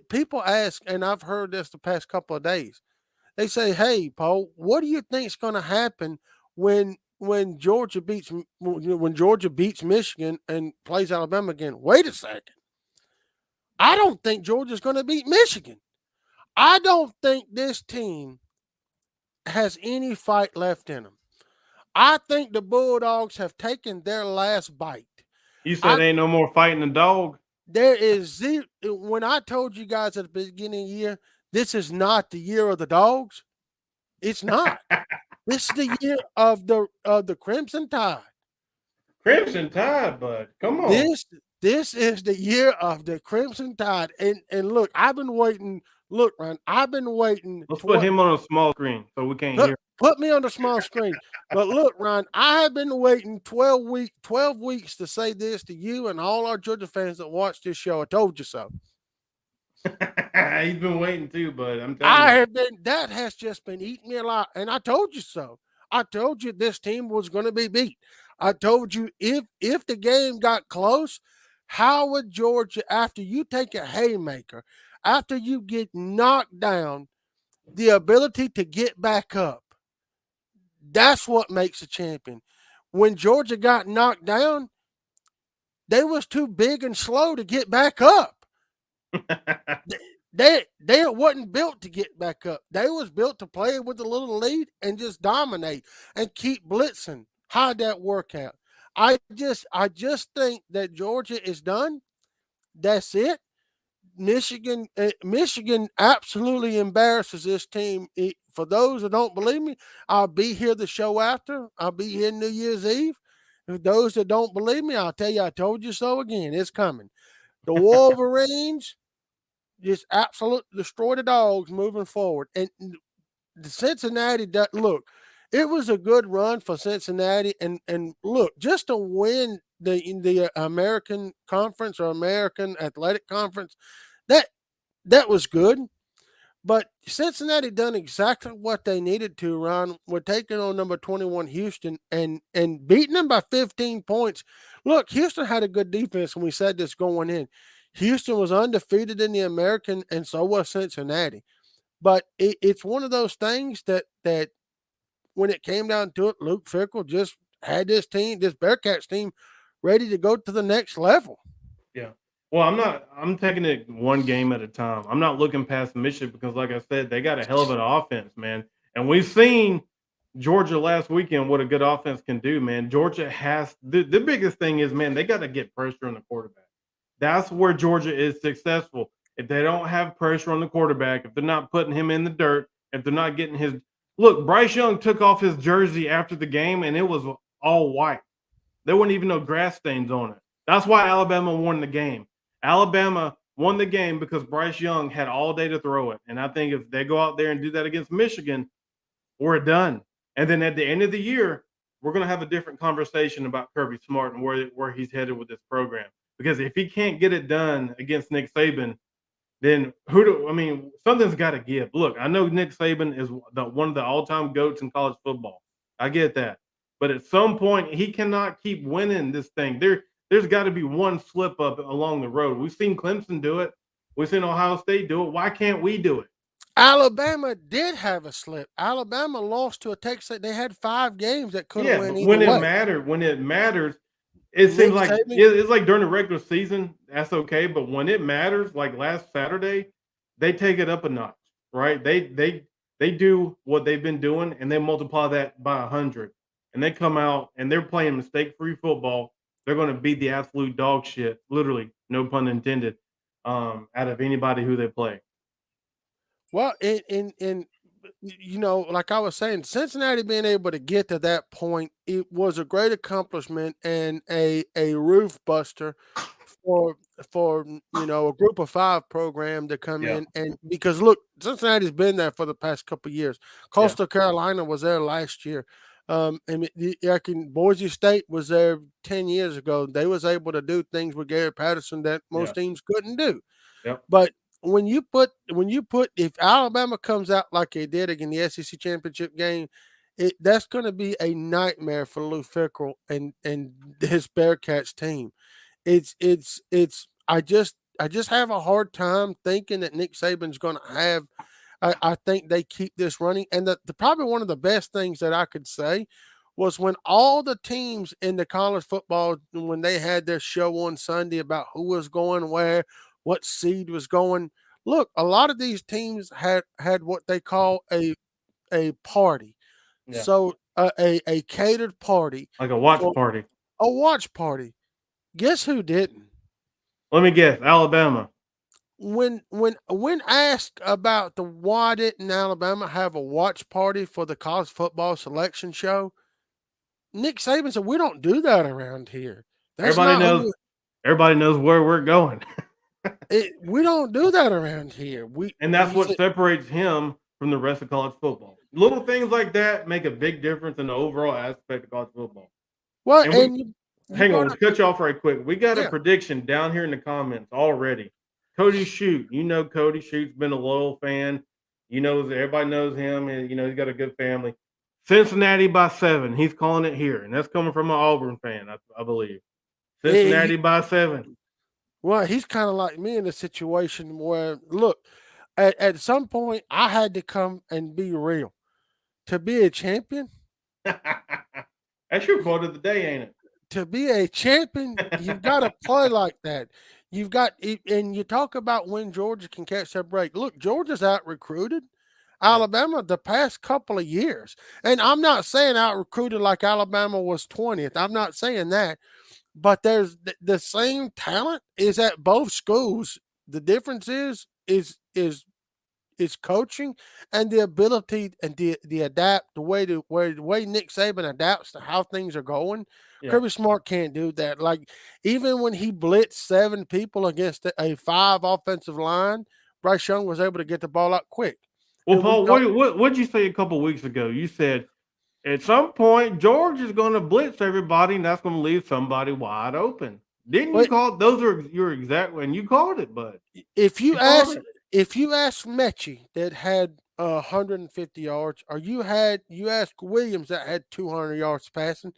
people ask, and I've heard this the past couple of days. They say, "Hey, Paul, what do you think is going to happen when Georgia beats Michigan and plays Alabama again?" Wait a second. I don't think Georgia's going to beat Michigan. I don't think this team has any fight left in them. I think the Bulldogs have taken their last bite. You said ain't no more fighting the dog? There is zero. When I told you guys at the beginning of the year, this is not the year of the dogs. It's not. This is the year of the Crimson Tide. Crimson Tide, bud. Come on. This is the year of the Crimson Tide. And look, I've been waiting. Look, Ryan, I've been waiting. Let's put him on a small screen so we can't hear. Put me on the small screen. But look, Ryan, I have been waiting 12 weeks to say this to you and all our Georgia fans that watch this show. I told you so. He's been waiting too, bud. I'm telling you. I have been. That has just been eating me alive, and I told you so. I told you this team was going to be beat. I told you if the game got close, how would Georgia, after you take a haymaker, after you get knocked down, the ability to get back up? That's what makes a champion. When Georgia got knocked down, they was too big and slow to get back up. They wasn't built to get back up. They was built to play with a little lead and just dominate and keep blitzing. How'd that work out? I just think that Georgia is done. That's it. Michigan absolutely embarrasses this team. For those that don't believe me, I'll be here the show after. I'll be here New Year's Eve. For those that don't believe me, I'll tell you I told you so again. It's coming. The Wolverines just absolutely destroy the dogs moving forward. And the Cincinnati, look, it was a good run for Cincinnati. And look, just to win the American Conference or American Athletic Conference, that was good. But Cincinnati done exactly what they needed to, Ron. We're taking on number 21 Houston and beating them by 15 points. Look, Houston had a good defense, and we said this going in. Houston was undefeated in the American, and so was Cincinnati. But it's one of those things that when it came down to it, Luke Fickell just had this Bearcats team, ready to go to the next level. Yeah. Well, I'm taking it one game at a time. I'm not looking past Michigan because, like I said, they got a hell of an offense, man. And we've seen Georgia last weekend what a good offense can do, man. Georgia has the biggest thing is, man, they got to get pressure on the quarterback. That's where Georgia is successful. If they don't have pressure on the quarterback, if they're not putting him in the dirt, if they're not getting his look, Bryce Young took off his jersey after the game and it was all white. There weren't even no grass stains on it. That's why Alabama won the game. Alabama won the game because Bryce Young had all day to throw it. And I think if they go out there and do that against Michigan, we're done. And then at the end of the year, we're going to have a different conversation about Kirby Smart and where he's headed with this program. Because if he can't get it done against Nick Saban, then something's got to give. Look, I know Nick Saban is one of the all-time GOATs in college football. I get that. But at some point, he cannot keep winning this thing. There's got to be one slip up along the road. We've seen Clemson do it. We've seen Ohio State do it. Why can't we do it? Alabama did have a slip. Alabama lost to a Texas. They had 5 games that could have won either when way. It matters, it seems like it's like during the regular season, that's okay. But when it matters, like last Saturday, they take it up a notch, right? They They do what they've been doing, and they multiply that by 100, and they come out and they're playing mistake-free football. They're going to beat the absolute dog shit, literally, no pun intended, out of anybody who they play. Well, in like I was saying, Cincinnati being able to get to that point, it was a great accomplishment and a roof buster for a group of 5 program to come Yeah. in, and because look, Cincinnati's been there for the past couple of years. Yeah. Coastal Carolina was there last year. And Boise State was there 10 years ago. They was able to do things with Gary Patterson that most Yeah. teams couldn't do. Yep. But when you put if Alabama comes out like they did in the SEC championship game, that's going to be a nightmare for Lou Fickell and his Bearcats team. It's I just have a hard time thinking that Nick Saban's going to have. I think they keep this running, and the probably one of the best things that I could say was when all the teams in the college football, when they had their show on Sunday about who was going where, what seed was going. Look, a lot of these teams had what they call a party. Yeah. So a catered party, Like a watch for party. a watch party. Guess who didn't? Let me guess, Alabama. When asked about why didn't Alabama have a watch party for the college football selection show, Nick Saban said, "We don't do that around here. That's Everybody not knows. Everybody knows where we're going, we don't do that around here. and that's He what said, separates him from the rest of college football. Little things like that make a big difference in the overall aspect of college football. well, And and you hang on, brought let's up, cut you off right quick. We got a yeah, prediction down here in the comments already. Cody Shute, Cody Shute's been a loyal fan. Everybody knows him, and he's got a good family. Cincinnati by 7. He's calling it here, and that's coming from an Auburn fan, I believe. he, Cincinnati by 7. well, he's kind of like me in a situation where, look, at some point, I had to come and be real. To be a champion, That's your quote of the day, ain't it? to be a champion, you've got to play like that. You've got, and you talk about when Georgia can catch that break. Look, Georgia's out recruited Yeah. Alabama the past couple of years. And I'm not saying out recruited like Alabama was 20th. I'm not saying that. But there's the same talent is at both schools. The difference is coaching and the ability and the adapt the way Nick Saban adapts to how things are going. Yeah. Kirby Smart can't do that. Like even when he blitzed 7 people against a 5 offensive line, Bryce Young was able to get the ball out quick. Well, And we Paul, thought, what'd you say a couple weeks ago? You said at some point George is going to blitz everybody, and that's going to leave somebody wide open. Didn't you but call those are your exact when you called it, bud? if you You called ask it. Mechie that had 150 yards, or you ask Williams that had 200 yards passing,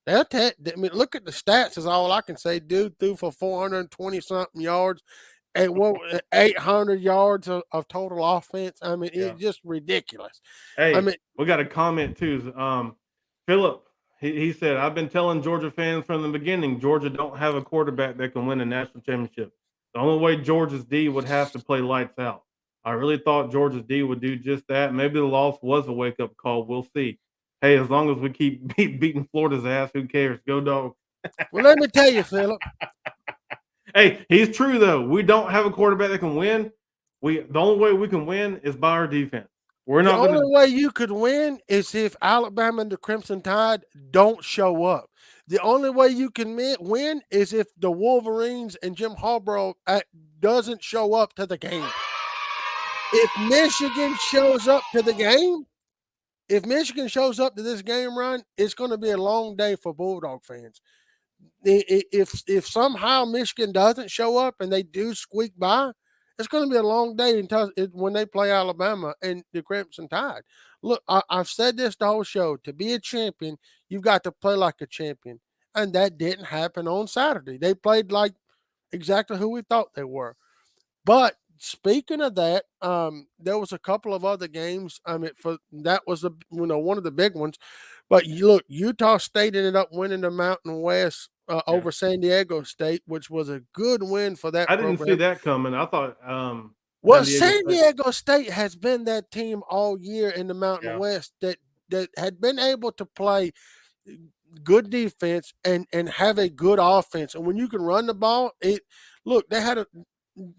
I mean, look at the stats is all I can say. Dude threw for 420 something yards and 800 yards of total offense. I mean, Yeah. it's just ridiculous. I Hey, mean, we got a comment too. Philip, he said, I've been telling Georgia fans from the beginning, Georgia don't have a quarterback that can win a national championship. The only way Georgia's D would have to play lights out. I really thought Georgia's D would do just that. Maybe the loss was a wake-up call. We'll see. Hey, as long as we keep beating Florida's ass, who cares? Go Dogs. well, let me tell you, Philip. Hey, he's true though. We don't have a quarterback that can win. The only way we can win is by our defense. We're The not going to. only way you could win is if Alabama and the Crimson Tide don't show up. The only way you can win is if the Wolverines and Jim Harbaugh doesn't show up to the game. If Michigan shows up to the game, if Michigan shows up to this game run, it's going to be a long day for Bulldog fans. If somehow Michigan doesn't show up and they do squeak by, it's going to be a long day when they play Alabama and the Crimson Tide. Look, I've said this the whole show. To be a champion, you've got to play like a champion. And that didn't happen on Saturday. They played like exactly who we thought they were. But speaking of that, there was a couple of other games. I mean, that was one of the big ones. But look, Utah State ended up winning the Mountain West over San Diego State, which was a good win for that I didn't see program. that coming. I thought Well, San San State. Diego State has been that team all year in the Mountain Yeah. West that had been able to play good defense and have a good offense. And when you can run the ball, they had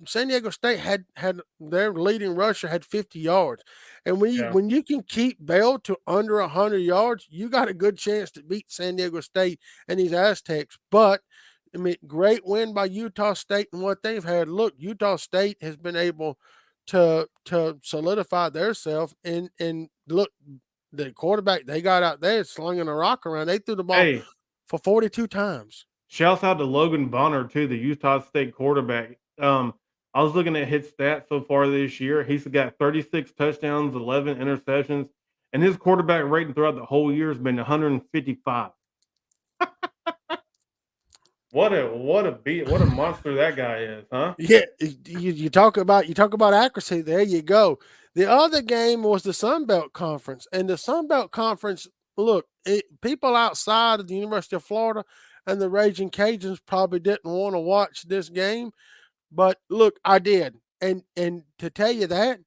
San Diego State had their leading rusher had 50 yards. And Yeah. when you can keep Bell to under 100 yards, you got a good chance to beat San Diego State and these Aztecs. But I mean, great win by Utah State and what they've had. Look, Utah State has been able to solidify themselves and look, the quarterback they got out there slinging a rock around. They threw the ball Hey, for 42 times. shouts out to Logan Bonner too, the Utah State quarterback. I was looking at his stats so far this year. He's got 36 touchdowns, 11 interceptions, and his quarterback rating throughout the whole year has been 155. What a monster that guy is, huh? Yeah, you talk about accuracy. There you go. The other game was the Sun Belt Conference, and the Sun Belt Conference. Look, people outside of the University of Florida and the Raging Cajuns probably didn't want to watch this game, but look, I did, and to tell you that,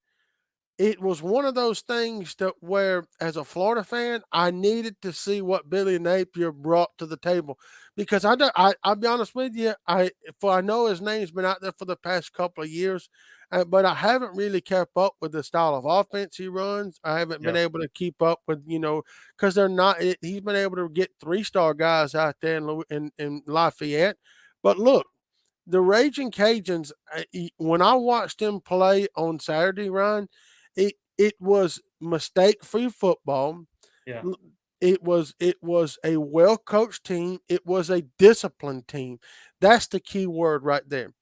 it was one of those things that where, as a Florida fan, I needed to see what Billy Napier brought to the table because I'll be honest with you, I know his name's been out there for the past couple of years, but I haven't really kept up with the style of offense he runs. I haven't been Yeah. able to keep up with because they're not. He's been able to get 3-star guys out there in Lafayette, but look. The Raging Cajuns, when I watched them play on Saturday, Ryan, it was mistake-free football. Yeah. It was a well-coached team. It was a disciplined team. That's the key word right there.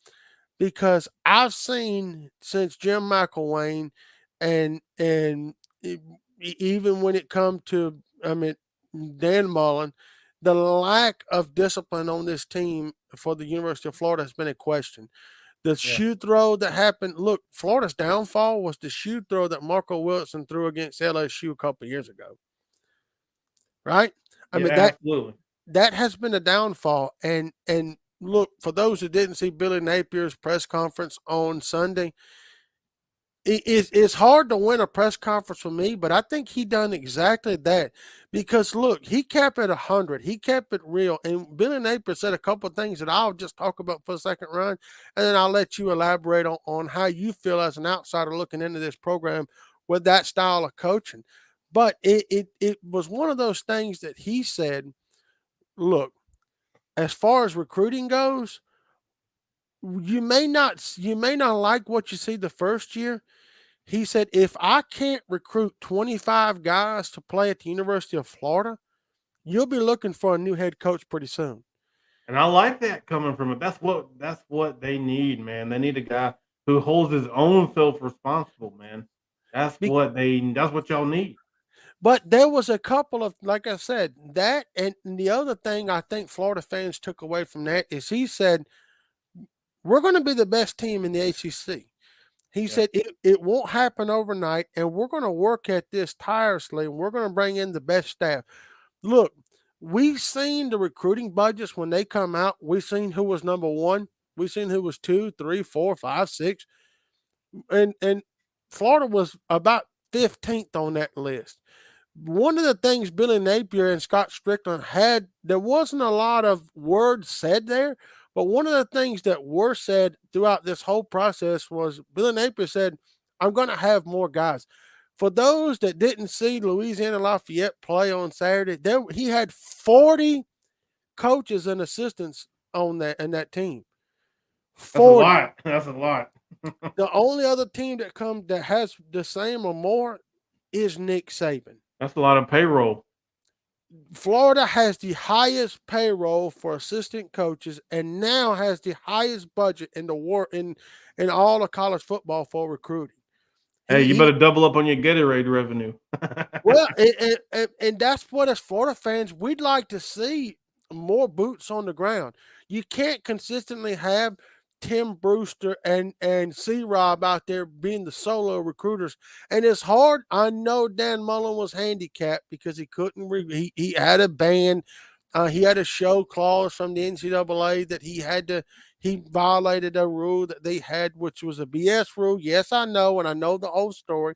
Because I've seen since Jim McElwain and even when it come to Dan Mullen, the lack of discipline on this team for the University of Florida has been a question. The Yeah. shoe throw that happened. Look, Florida's downfall was the shoe throw that Marco Wilson threw against LSU a couple of years ago. Right? I Yeah, mean absolutely. that has been a downfall. And look, for those who didn't see Billy Napier's press conference on Sunday, it's hard to win a press conference for me, but I think he done exactly that because look, he kept it 100. He kept it real. And Billy Napier said a couple of things that I'll just talk about for a second, Run, and then I'll let you elaborate on how you feel as an outsider looking into this program with that style of coaching. But it was one of those things that he said, look, as far as recruiting goes, you may not like what you see the first year. He said, if I can't recruit 25 guys to play at the University of Florida, you'll be looking for a new head coach pretty soon. And I like that coming from it. That's what they need, man. They need a guy who holds his own self responsible, man. That's what y'all need. But there was a couple of, like I said, that and the other thing I think Florida fans took away from that is he said, we're going to be the best team in the ACC. He said it won't happen overnight, and we're going to work at this tirelessly, and we're going to bring in the best staff. Look, we've seen the recruiting budgets when they come out. We've seen who was number one. We've seen who was 2, 3, 4, 5, 6. And Florida was about 15th on that list. One of the things Billy Napier and Scott Strickland had, there wasn't a lot of words said there, but one of the things that were said throughout this whole process was Billy Napier said, I'm going to have more guys. For those that didn't see Louisiana Lafayette play on Saturday, he had 40 coaches and assistants on that team. 40. That's a lot. That's a lot. The only other team that has the same or more is Nick Saban. That's a lot of payroll. Florida has the highest payroll for assistant coaches and now has the highest budget in the war in all of college football for recruiting. Hey, you better double up on your Gatorade revenue. Well, and that's what, as Florida fans, we'd like to see more boots on the ground. You can't consistently have Tim Brewster and C-Rob out there being the solo recruiters. And it's hard. I know Dan Mullen was handicapped because he couldn't he had a ban. He had a show clause from the NCAA that he he violated a rule that they had, which was a BS rule. Yes, I know, and I know the whole story,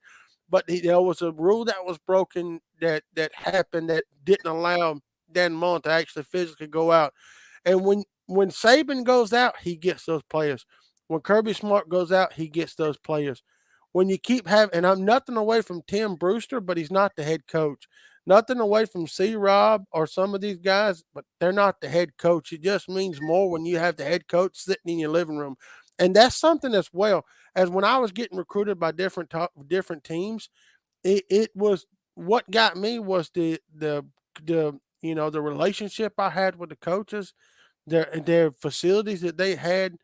but there was a rule that was broken that happened that didn't allow Dan Mullen to actually physically go out. And when Saban goes out, he gets those players. When Kirby Smart goes out, he gets those players. When you keep having, and I'm nothing away from Tim Brewster, but he's not the head coach. Nothing away from C. Rob or some of these guys, but they're not the head coach. It just means more when you have the head coach sitting in your living room, and that's something as well as when I was getting recruited by different teams. It was what got me was the the relationship I had with the coaches, their facilities that they had,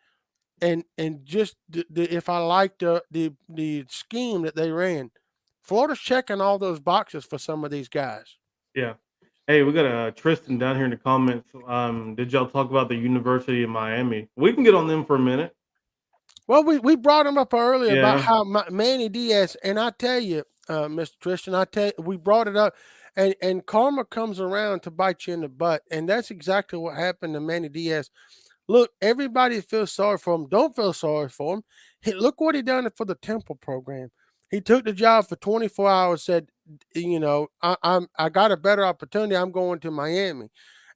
and just if I liked the scheme that they ran. Florida's checking all those boxes for some of these guys. Yeah. Hey, we got Tristan down here in the comments. Did y'all talk about the University of Miami? We can get on them for a minute. Well, we brought him up earlier about Yeah. how Manny Diaz, and I tell you, Mr. Tristan, I tell you, we brought it up, and karma comes around to bite you in the butt, and that's exactly what happened to Manny Diaz. Look, everybody feels sorry for him. Don't feel sorry for him. Look what he done for the Temple program. He took the job for 24 hours. Said, I got a better opportunity. I'm going to Miami,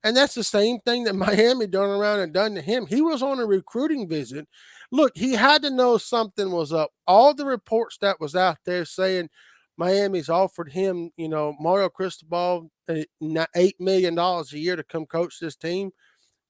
and that's the same thing that Miami done around and done to him. He was on a recruiting visit. Look, he had to know something was up. All the reports that was out there saying Miami's offered him, Mario Cristobal, $8 million a year to come coach this team.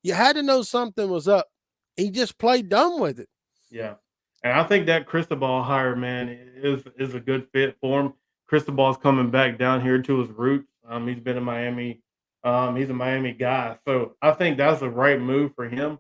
You had to know something was up. He just played dumb with it. Yeah. And I think that Cristobal hire, man, is a good fit for him. Cristobal's coming back down here to his roots. He's been in Miami. He's a Miami guy. So I think that's the right move for him.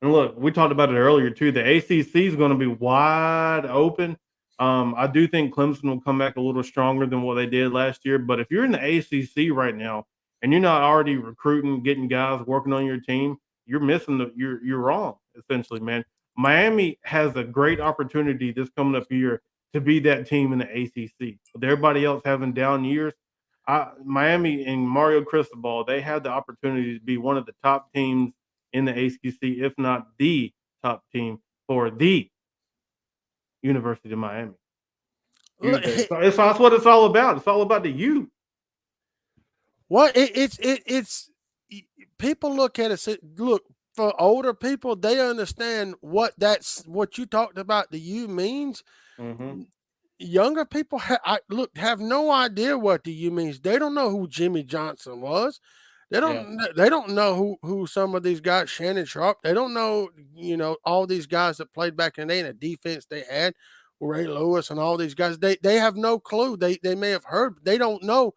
And look, we talked about it earlier too. The ACC is going to be wide open. I do think Clemson will come back a little stronger than what they did last year. But if you're in the ACC right now and you're not already recruiting, getting guys working on your team, you're missing you're wrong, essentially, man. Miami has a great opportunity this coming up year to be that team in the ACC. With everybody else having down years, Miami and Mario Cristobal, they had the opportunity to be one of the top teams in the ACC, if not the top team for the University of Miami. So that's what it's all about. It's all about the U. Well, it's people look at it. Look, for older people, they understand what you talked about. The U means. Mm-hmm. Younger people have no idea what the U means. They don't know who Jimmy Johnson was. They don't. Yeah. They don't know who some of these guys, Shannon Sharp. They don't know, all these guys that played back in the day and the defense they had, Ray Lewis and all these guys. They have no clue. They may have heard, but they don't know.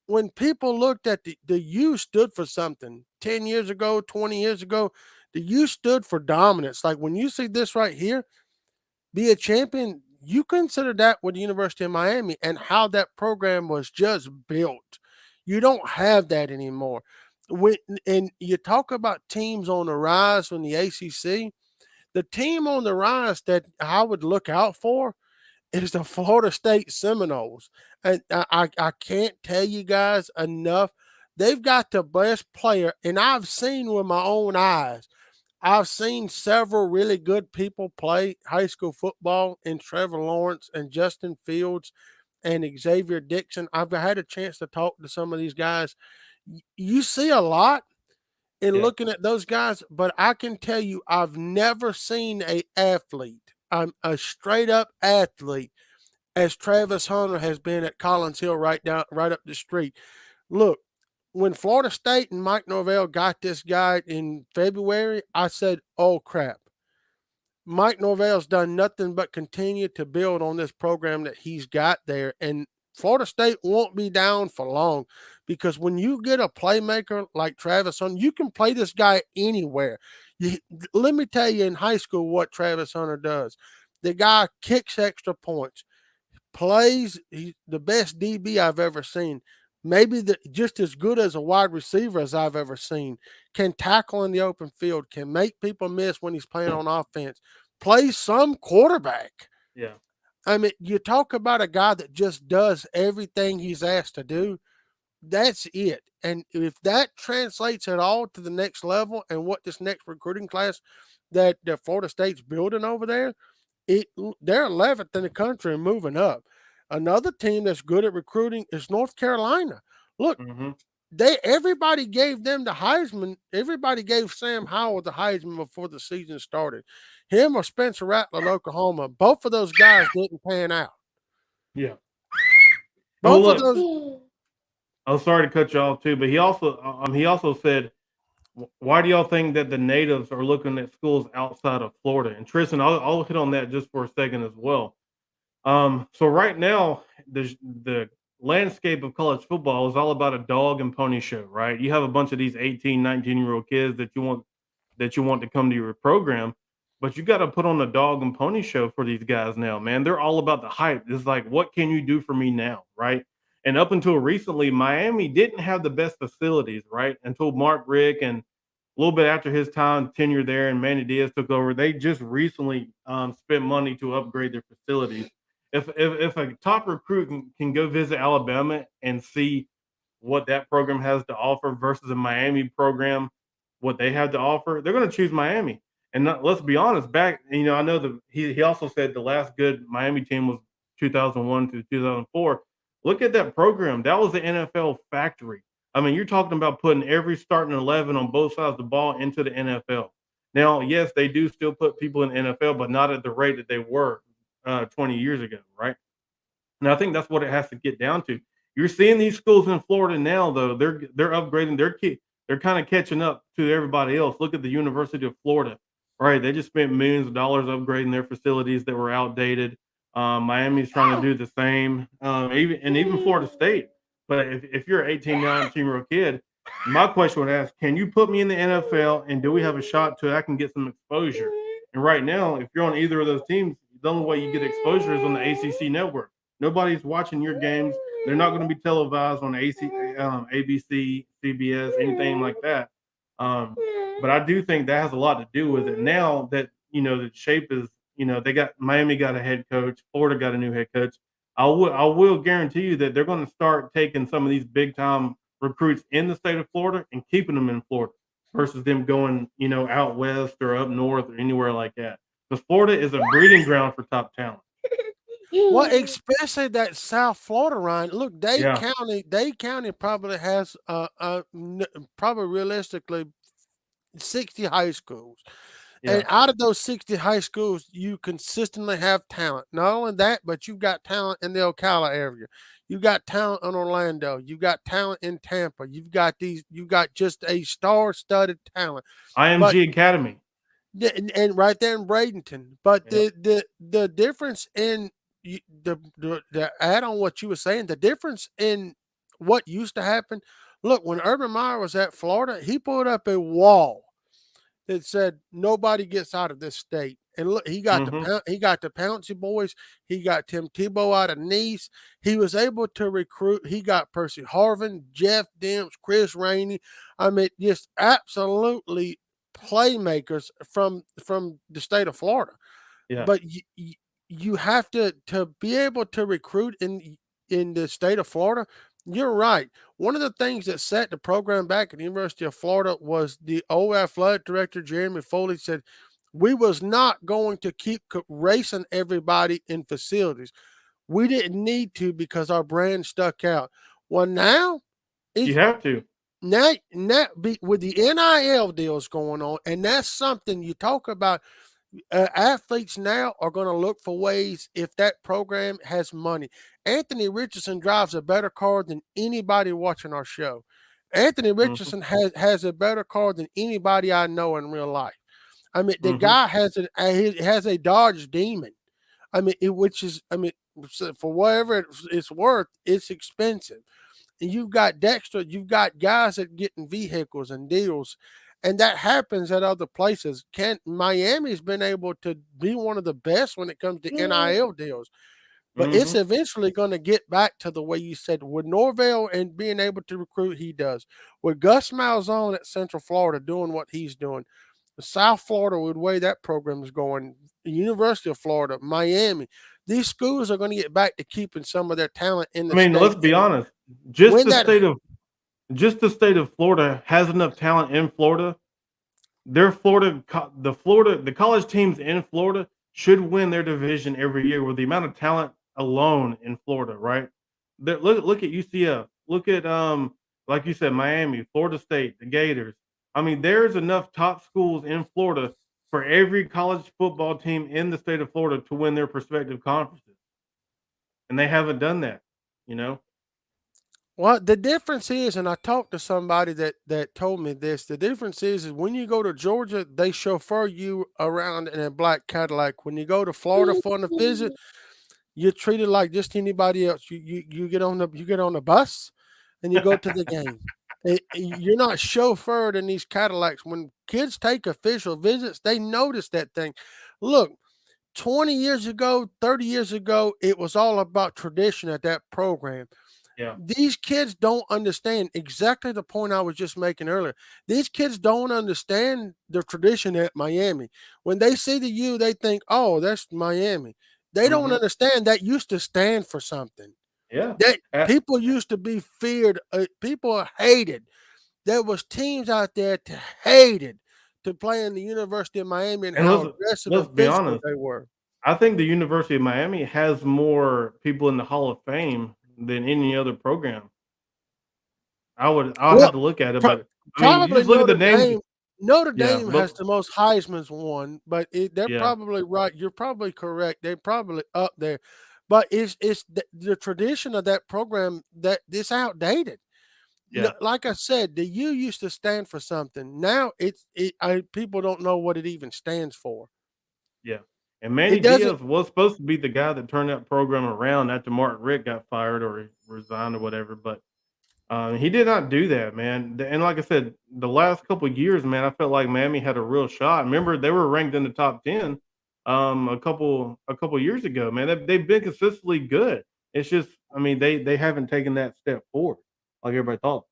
When people looked at the U stood for something 10 years ago, 20 years ago, the U stood for dominance. Like when you see this right here, be a champion, you consider that with the University of Miami and how that program was just built. You don't have that anymore. And you talk about teams on the rise from the ACC. The team on the rise that I would look out for is the Florida State Seminoles. And I can't tell you guys enough. They've got the best player, and I've seen with my own eyes. I've seen several really good people play high school football in Trevor Lawrence and Justin Fields and Xavier Dixon. I've had a chance to talk to some of these guys. You see a lot in looking at those guys, but I can tell you I've never seen a athlete, a straight up athlete, as Travis Hunter has been at Collins Hill right up the street. Look, when Florida State and Mike Norvell got this guy in February, I said, oh, crap. Mike Norvell's done nothing but continue to build on this program that he's got there. And Florida State won't be down for long because when you get a playmaker like Travis Hunter, you can play this guy anywhere. Let me tell you in high school what Travis Hunter does. The guy kicks extra points, plays the best DB I've ever seen. Maybe just as good as a wide receiver as I've ever seen, can tackle in the open field, can make people miss when he's playing on offense, plays some quarterback. Yeah. I mean, you talk about a guy that just does everything he's asked to do. That's it. And if that translates at all to the next level and what this next recruiting class that Florida State's building over there, they're 11th in the country and moving up. Another team that's good at recruiting is North Carolina. Look, Mhm. everybody gave them the Heisman. Everybody gave Sam Howell the Heisman before the season started. Him or Spencer Rattler at Oklahoma, both of those guys didn't pan out. Yeah. Oh, Both of look, those. I'm sorry to cut you off too, but he also said, why do y'all think that the natives are looking at schools outside of Florida? And Tristan, I'll hit on that just for a second as well. So right now, the landscape of college football is all about a dog and pony show, right? You have a bunch of these 18, 19-year-old kids that you want to come to your program, but you got to put on a dog and pony show for these guys now, man. They're all about the hype. It's like, what can you do for me now, right? And up until recently, Miami didn't have the best facilities, right? Until Mark Rick and a little bit after his time tenure there and Manny Diaz took over, they just recently spent money to upgrade their facilities. If a top recruit can go visit Alabama and see what that program has to offer versus a Miami program, what they have to offer, they're going to choose Miami. And let's be honest, I know that he also said the last good Miami team was 2001 to 2004. Look at that program. That was the NFL factory. I mean, you're talking about putting every starting 11 on both sides of the ball into the NFL. Now, yes, they do still put people in the NFL, but not at the rate that they were 20 years ago, right? And I think that's what it has to get down to. You're seeing these schools in Florida now, though. They're upgrading their key. They're kind of catching up to everybody else. Look at the University of Florida, right? They just spent millions of dollars upgrading their facilities that were outdated. Miami's trying to do the same, even Florida State. But if you're an 18, 19-year-old kid, my question would ask, can you put me in the NFL and do we have a shot to I can get some exposure? And right now, if you're on either of those teams, the only way you get exposure is on the ACC network. Nobody's watching your games. They're not going to be televised on ABC, CBS, anything like that. Um, but I do think that has a lot to do with it. Now that the shape is, they got Miami got a head coach, Florida got a new head coach. I will guarantee you that they're going to start taking some of these big time recruits in the state of Florida and keeping them in Florida versus them going, out west or up north or anywhere like that. Because Florida is a breeding ground for top talent. Well, especially that South Florida, Ryan. Look, Yeah. Dade County probably has probably realistically 60 high schools. Yeah. And out of those 60 high schools, you consistently have talent. Not only that, but you've got talent in the Ocala area. You got talent in Orlando. You got talent in Tampa. You got just a star-studded talent. IMG Academy. And right there in Bradenton. But Yep. the difference in the add on what you were saying, the difference in what used to happen. Look, when Urban Meyer was at Florida, he put up a wall that said nobody gets out of this state. And look, he got the Pouncey boys. He got Tim Tebow out of Nice. He was able to recruit. He got Percy Harvin, Jeff Demps, Chris Rainey. I mean, just absolutely playmakers from the state of Florida. Yeah. But you have to be able to recruit in the state of Florida. You're right. One of the things that set the program back at the University of Florida was the old athletic director, Jeremy Foley, said, we was not going to keep racing everybody in facilities. We didn't need to because our brand stuck out. Well, now You have to. with the NIL deals going on, and that's something you talk about. Athletes now are going to look for ways if that program has money. Anthony Richardson drives a better car than anybody watching our show. Anthony Richardson has a better car than anybody I know in real life. I mean, the guy has a Dodge Demon. I mean, for whatever it's worth, it's expensive. And you've got Dexter, you've got guys that getting vehicles and deals. And that happens at other places. Miami's been able to be one of the best when it comes to NIL deals. But it's eventually going to get back to the way you said with Norvell and being able to recruit, he does. With Gus Malzahn at Central Florida doing what he's doing, South Florida, with the way that program is going, the University of Florida, Miami, these schools are going to get back to keeping some of their talent in the state. Let's be honest. Just the state of Florida has enough talent in Florida their the college teams in Florida should win their division every year with the amount of talent alone in Florida, right? Look at UCF. Look at like you said, Miami, Florida State, the Gators. I mean, there's enough top schools in Florida for every college football team in the state of Florida to win their respective conferences, and they haven't done that. You know? Well, the difference is, and I talked to somebody that told me this. The difference is when you go to Georgia, they chauffeur you around in a black Cadillac. When you go to Florida for a visit, you're treated like just anybody else. You get on the bus, and you go to the game. You're not chauffeured in these Cadillacs. When kids take official visits, they notice that thing. Look, 20 years ago, 30 years ago, it was all about tradition at that program. Yeah. These kids don't understand exactly the point I was just making earlier. These kids don't understand the tradition at Miami. When they see the U, they think, "Oh, that's Miami." They don't Hmm. understand that used to stand for something. Yeah. That Uh, people used to be feared. People are hated. There was teams out there to hated to play in the University of Miami and and how aggressive let's and be physical honest. they were. I think the University of Miami has more people in the Hall of Fame than any other program. I'll have Well, to look at it, pro but I mean, you probably just look at the names. Notre Yeah, Dame but has the most Heisman's won, but they're yeah, probably right. You're probably correct. They're probably up there, but it's the tradition of that program that it's outdated. No, yeah, like I said, the U used to stand for something. Now people don't know what it even stands for. yeah. And Manny It doesn't. Diaz was supposed to be the guy that turned that program around after Martin Rick got fired or resigned or whatever, but he did not do that, man. And like I said, the last couple of years, man, I felt like Miami had a real shot. Remember, they were ranked in the top 10 a couple years ago, man. They've been consistently good. It's just, I mean, they haven't taken that step forward like everybody thought.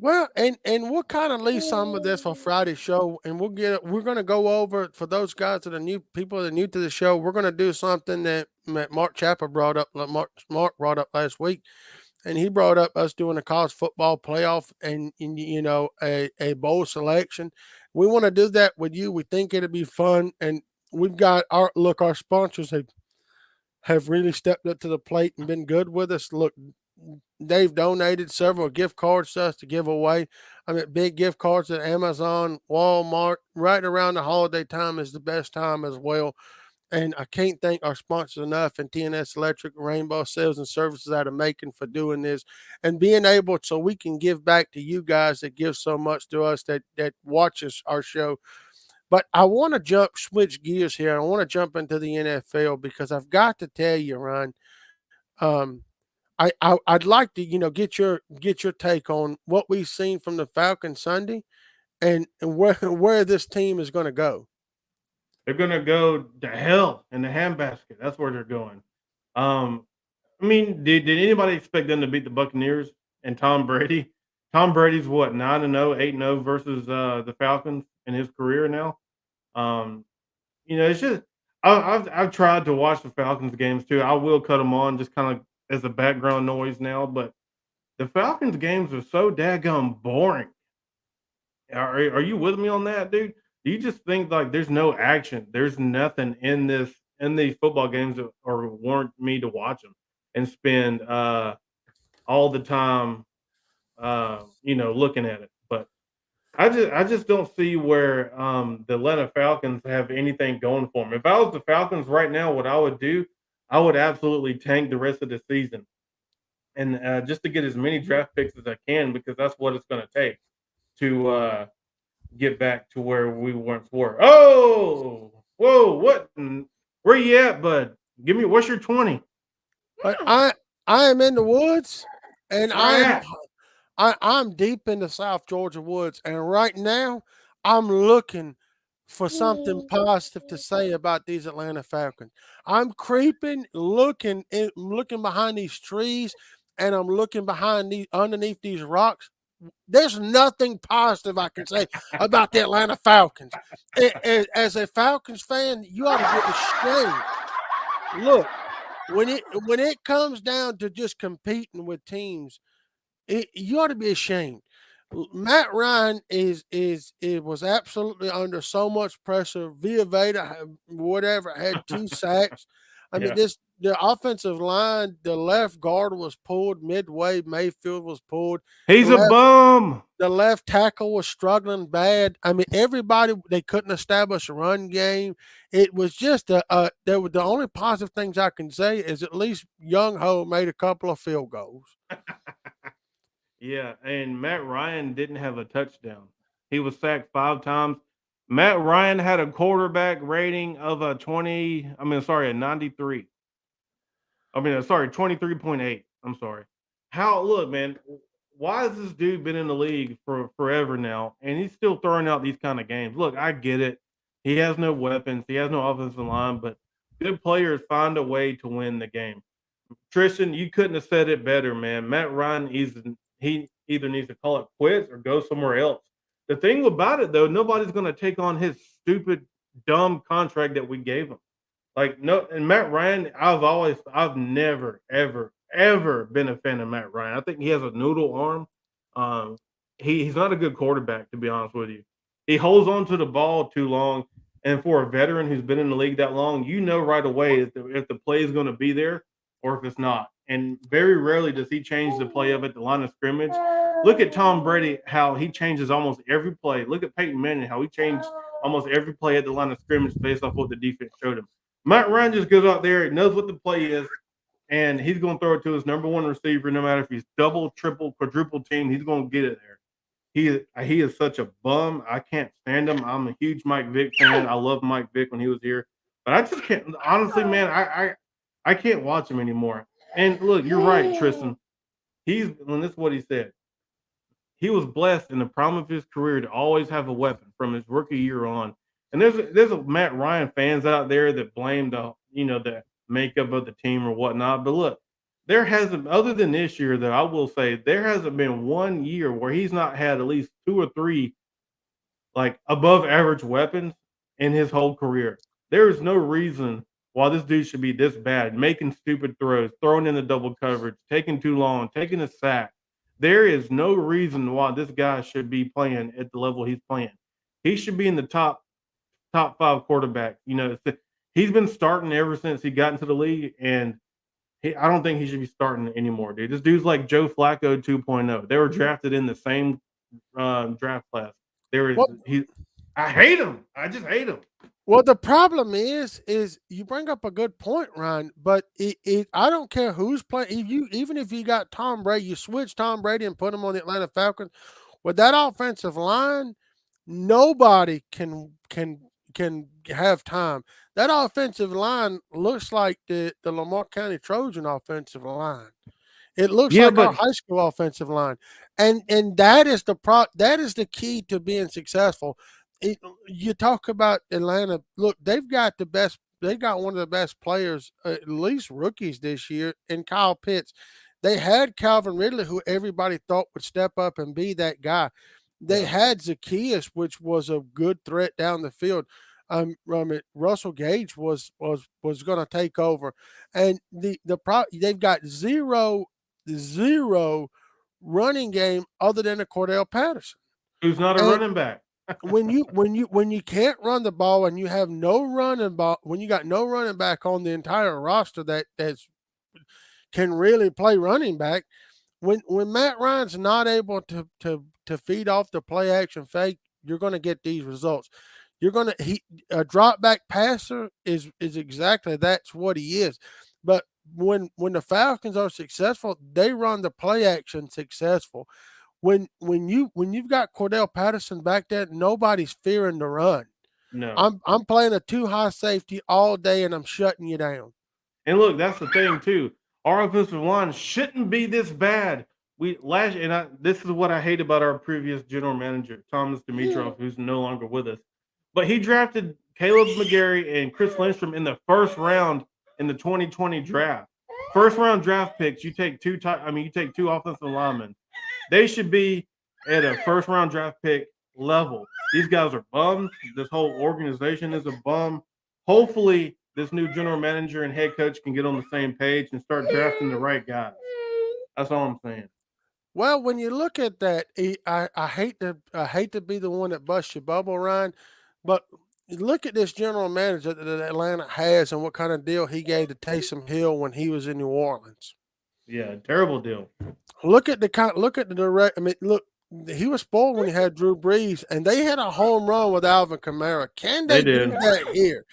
Well, and we'll kind of leave some of this for Friday's show, and we're gonna go over for those guys that are new people that are new to the show. We're gonna do something that Mark Chapper brought up, like Mark brought up last week, and he brought up us doing a college football playoff and a bowl selection. We want to do that with you. We think it'll be fun, and we've got our sponsors have really stepped up to the plate and been good with us. Look, they've donated several gift cards to us to give away. I mean, big gift cards at Amazon, Walmart. Right around the holiday time is the best time as well. And I can't thank our sponsors enough and TNS Electric, Rainbow Sales and Services out of Macon for doing this and being able so we can give back to you guys that give so much to us that watches our show. But I want to switch gears here. I want to jump into the NFL because I've got to tell you, Ryan, um, I'd like to get your take on what we've seen from the Falcons Sunday and where this team is going to go. They're gonna go to hell in the handbasket. That's where they're going. Um, I mean, did anybody expect them to beat the Buccaneers and Tom Brady? Tom Brady's what 9-0, 8-0 versus the Falcons in his career now. Um, it's just I've tried to watch the Falcons games too. I will cut them on just kind of as a background noise now, but the Falcons games are so daggum boring. Are you with me on that, dude? Do you just think like there's no action? There's nothing in these football games that or warrant me to watch them and spend all the time looking at it. But I just don't see where the Atlanta Falcons have anything going for them. If I was the Falcons right now, what I would do, I would absolutely tank the rest of the season and just to get as many draft picks as I can because that's what it's going to take to get back to where we once were. Oh, whoa, what? Where you at, bud? What's your 20? But I am in the woods, and Where I at? I'm deep in the South Georgia woods, and right now I'm looking for something positive to say about these Atlanta Falcons. I'm creeping, looking behind these trees, and I'm looking underneath these rocks. There's nothing positive I can say about the Atlanta Falcons. As a Falcons fan, you ought to be ashamed. Look, when it comes down to just competing with teams, you ought to be ashamed. Matt Ryan was absolutely under so much pressure. Via Veda, whatever, had 2 sacks. I mean, Yeah. the offensive line, the left guard was pulled midway. Mayfield was pulled. The He's a left bum. the left tackle was struggling bad. I mean, everybody they couldn't establish a run game. It was just there were the only positive things I can say is at least Young Ho made a couple of field goals. Yeah, and Matt Ryan didn't have a touchdown. He was sacked 5 times. Matt Ryan had a quarterback rating of a 93. 23.8. I'm sorry. Look, man, why has this dude been in the league for forever now and he's still throwing out these kind of games? Look, I get it. He has no weapons, he has no offensive line, but good players find a way to win the game. Tristan, you couldn't have said it better, man. Matt Ryan he either needs to call it quits or go somewhere else. The thing about it though, nobody's gonna take on his stupid, dumb contract that we gave him. Like, no, and Matt Ryan, I've never, ever, ever been a fan of Matt Ryan. I think he has a noodle arm. Um, he's not a good quarterback, to be honest with you. He holds on to the ball too long. And for a veteran who's been in the league that long, you know right away if the play is going to be there or if it's not. And very rarely does he change the play of at the line of scrimmage. Look at Tom Brady, how he changes almost every play. Look at Peyton Manning, how he changed almost every play at the line of scrimmage based off what the defense showed him. Matt Ryan just goes out there, knows what the play is, and he's going to throw it to his number one receiver, no matter if he's double, triple, quadruple team, he's going to get it there. He is such a bum. I can't stand him. I'm a huge Mike Vick fan. I love Mike Vick when he was here, but I just can't. Honestly, man, I can't watch him anymore. And look, you're right, Tristan. This is what he said. He was blessed in the prime of his career to always have a weapon from his rookie year on. And there's a Matt Ryan fans out there that blame the makeup of the team or whatnot. But look, there hasn't, other than this year, though, I will say there hasn't been one year where he's not had at least 2 or 3 like above average weapons in his whole career. There is no reason why this dude should be this bad, making stupid throws, throwing in the double coverage, taking too long, taking a sack. There is no reason why this guy should be playing at the level he's playing. He should be in the top 5 quarterbacks. He's been starting ever since he got into the league, and I don't think he should be starting anymore, dude. This dude's like Joe Flacco 2.0. They were drafted in the same draft class. Well, I hate him. I just hate him. well, the problem is you bring up a good point, Ryan. But I don't care who's playing. Even if you got Tom Brady, you switch Tom Brady and put him on the Atlanta Falcons with that offensive line. Nobody can have time. That offensive line looks like the Lamar County Trojan offensive line. It looks Yeah, like our but high school offensive line, and that is the key to being successful. You talk about Atlanta. Look, they've got the best. They got one of the best players, at least rookies this year, in Kyle Pitts. They had Calvin Ridley, who everybody thought would step up and be that guy. They yeah. had Zacchaeus, which was a good threat down the field. Russell Gage was going to take over, and they've got zero running game other than a Cordell Patterson. Who's not a And running back? when you can't run the ball and you have no running ball, when you got no running back on the entire roster that's can really play running back, when Matt Ryan's not able to feed off the play action fake, you're going to get these results. A drop back passer is exactly that's what he is. But when the Falcons are successful, they run the play action successful. When you've got Cordell Patterson back there, nobody's fearing the run. No. I'm playing a 2 high safety all day and I'm shutting you down. And look, that's the thing too. Our offensive line shouldn't be this bad. This is what I hate about our previous general manager, Thomas Dimitrov, who's no longer with us. But he drafted Caleb McGarry and Chris Lindstrom in the first round in the 2020 draft. First round draft picks, you take two offensive linemen. They should be at a first round draft pick level. These guys are bums. This whole organization is a bum. Hopefully, this new general manager and head coach can get on the same page and start drafting the right guys. That's all I'm saying. Well, when you look at that, I hate to be the one that busts your bubble, Ryan, but look at this general manager that Atlanta has and what kind of deal he gave to Taysom Hill when he was in New Orleans. Yeah, terrible deal. Look at the direct. I mean, look, he was spoiled when he had Drew Brees, and they had a home run with Alvin Kamara. Can They they do did. that here?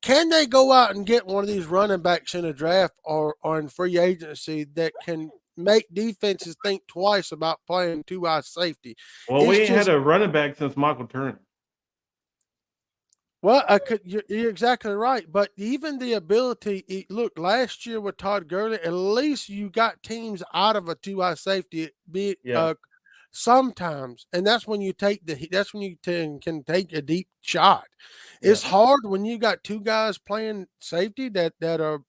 Can they go out and get one of these running backs in the draft or in free agency that can make defenses think twice about playing two-eye safety? Well, we It's ain't had just a running back since Michael Turner. well, you're exactly right. But even the ability, look, last year with Todd Gurley, at least you got teams out of a two-eye safety, be it Yeah, sometimes, and that's when you can take a deep shot. yeah, It's hard when you got two guys playing safety that are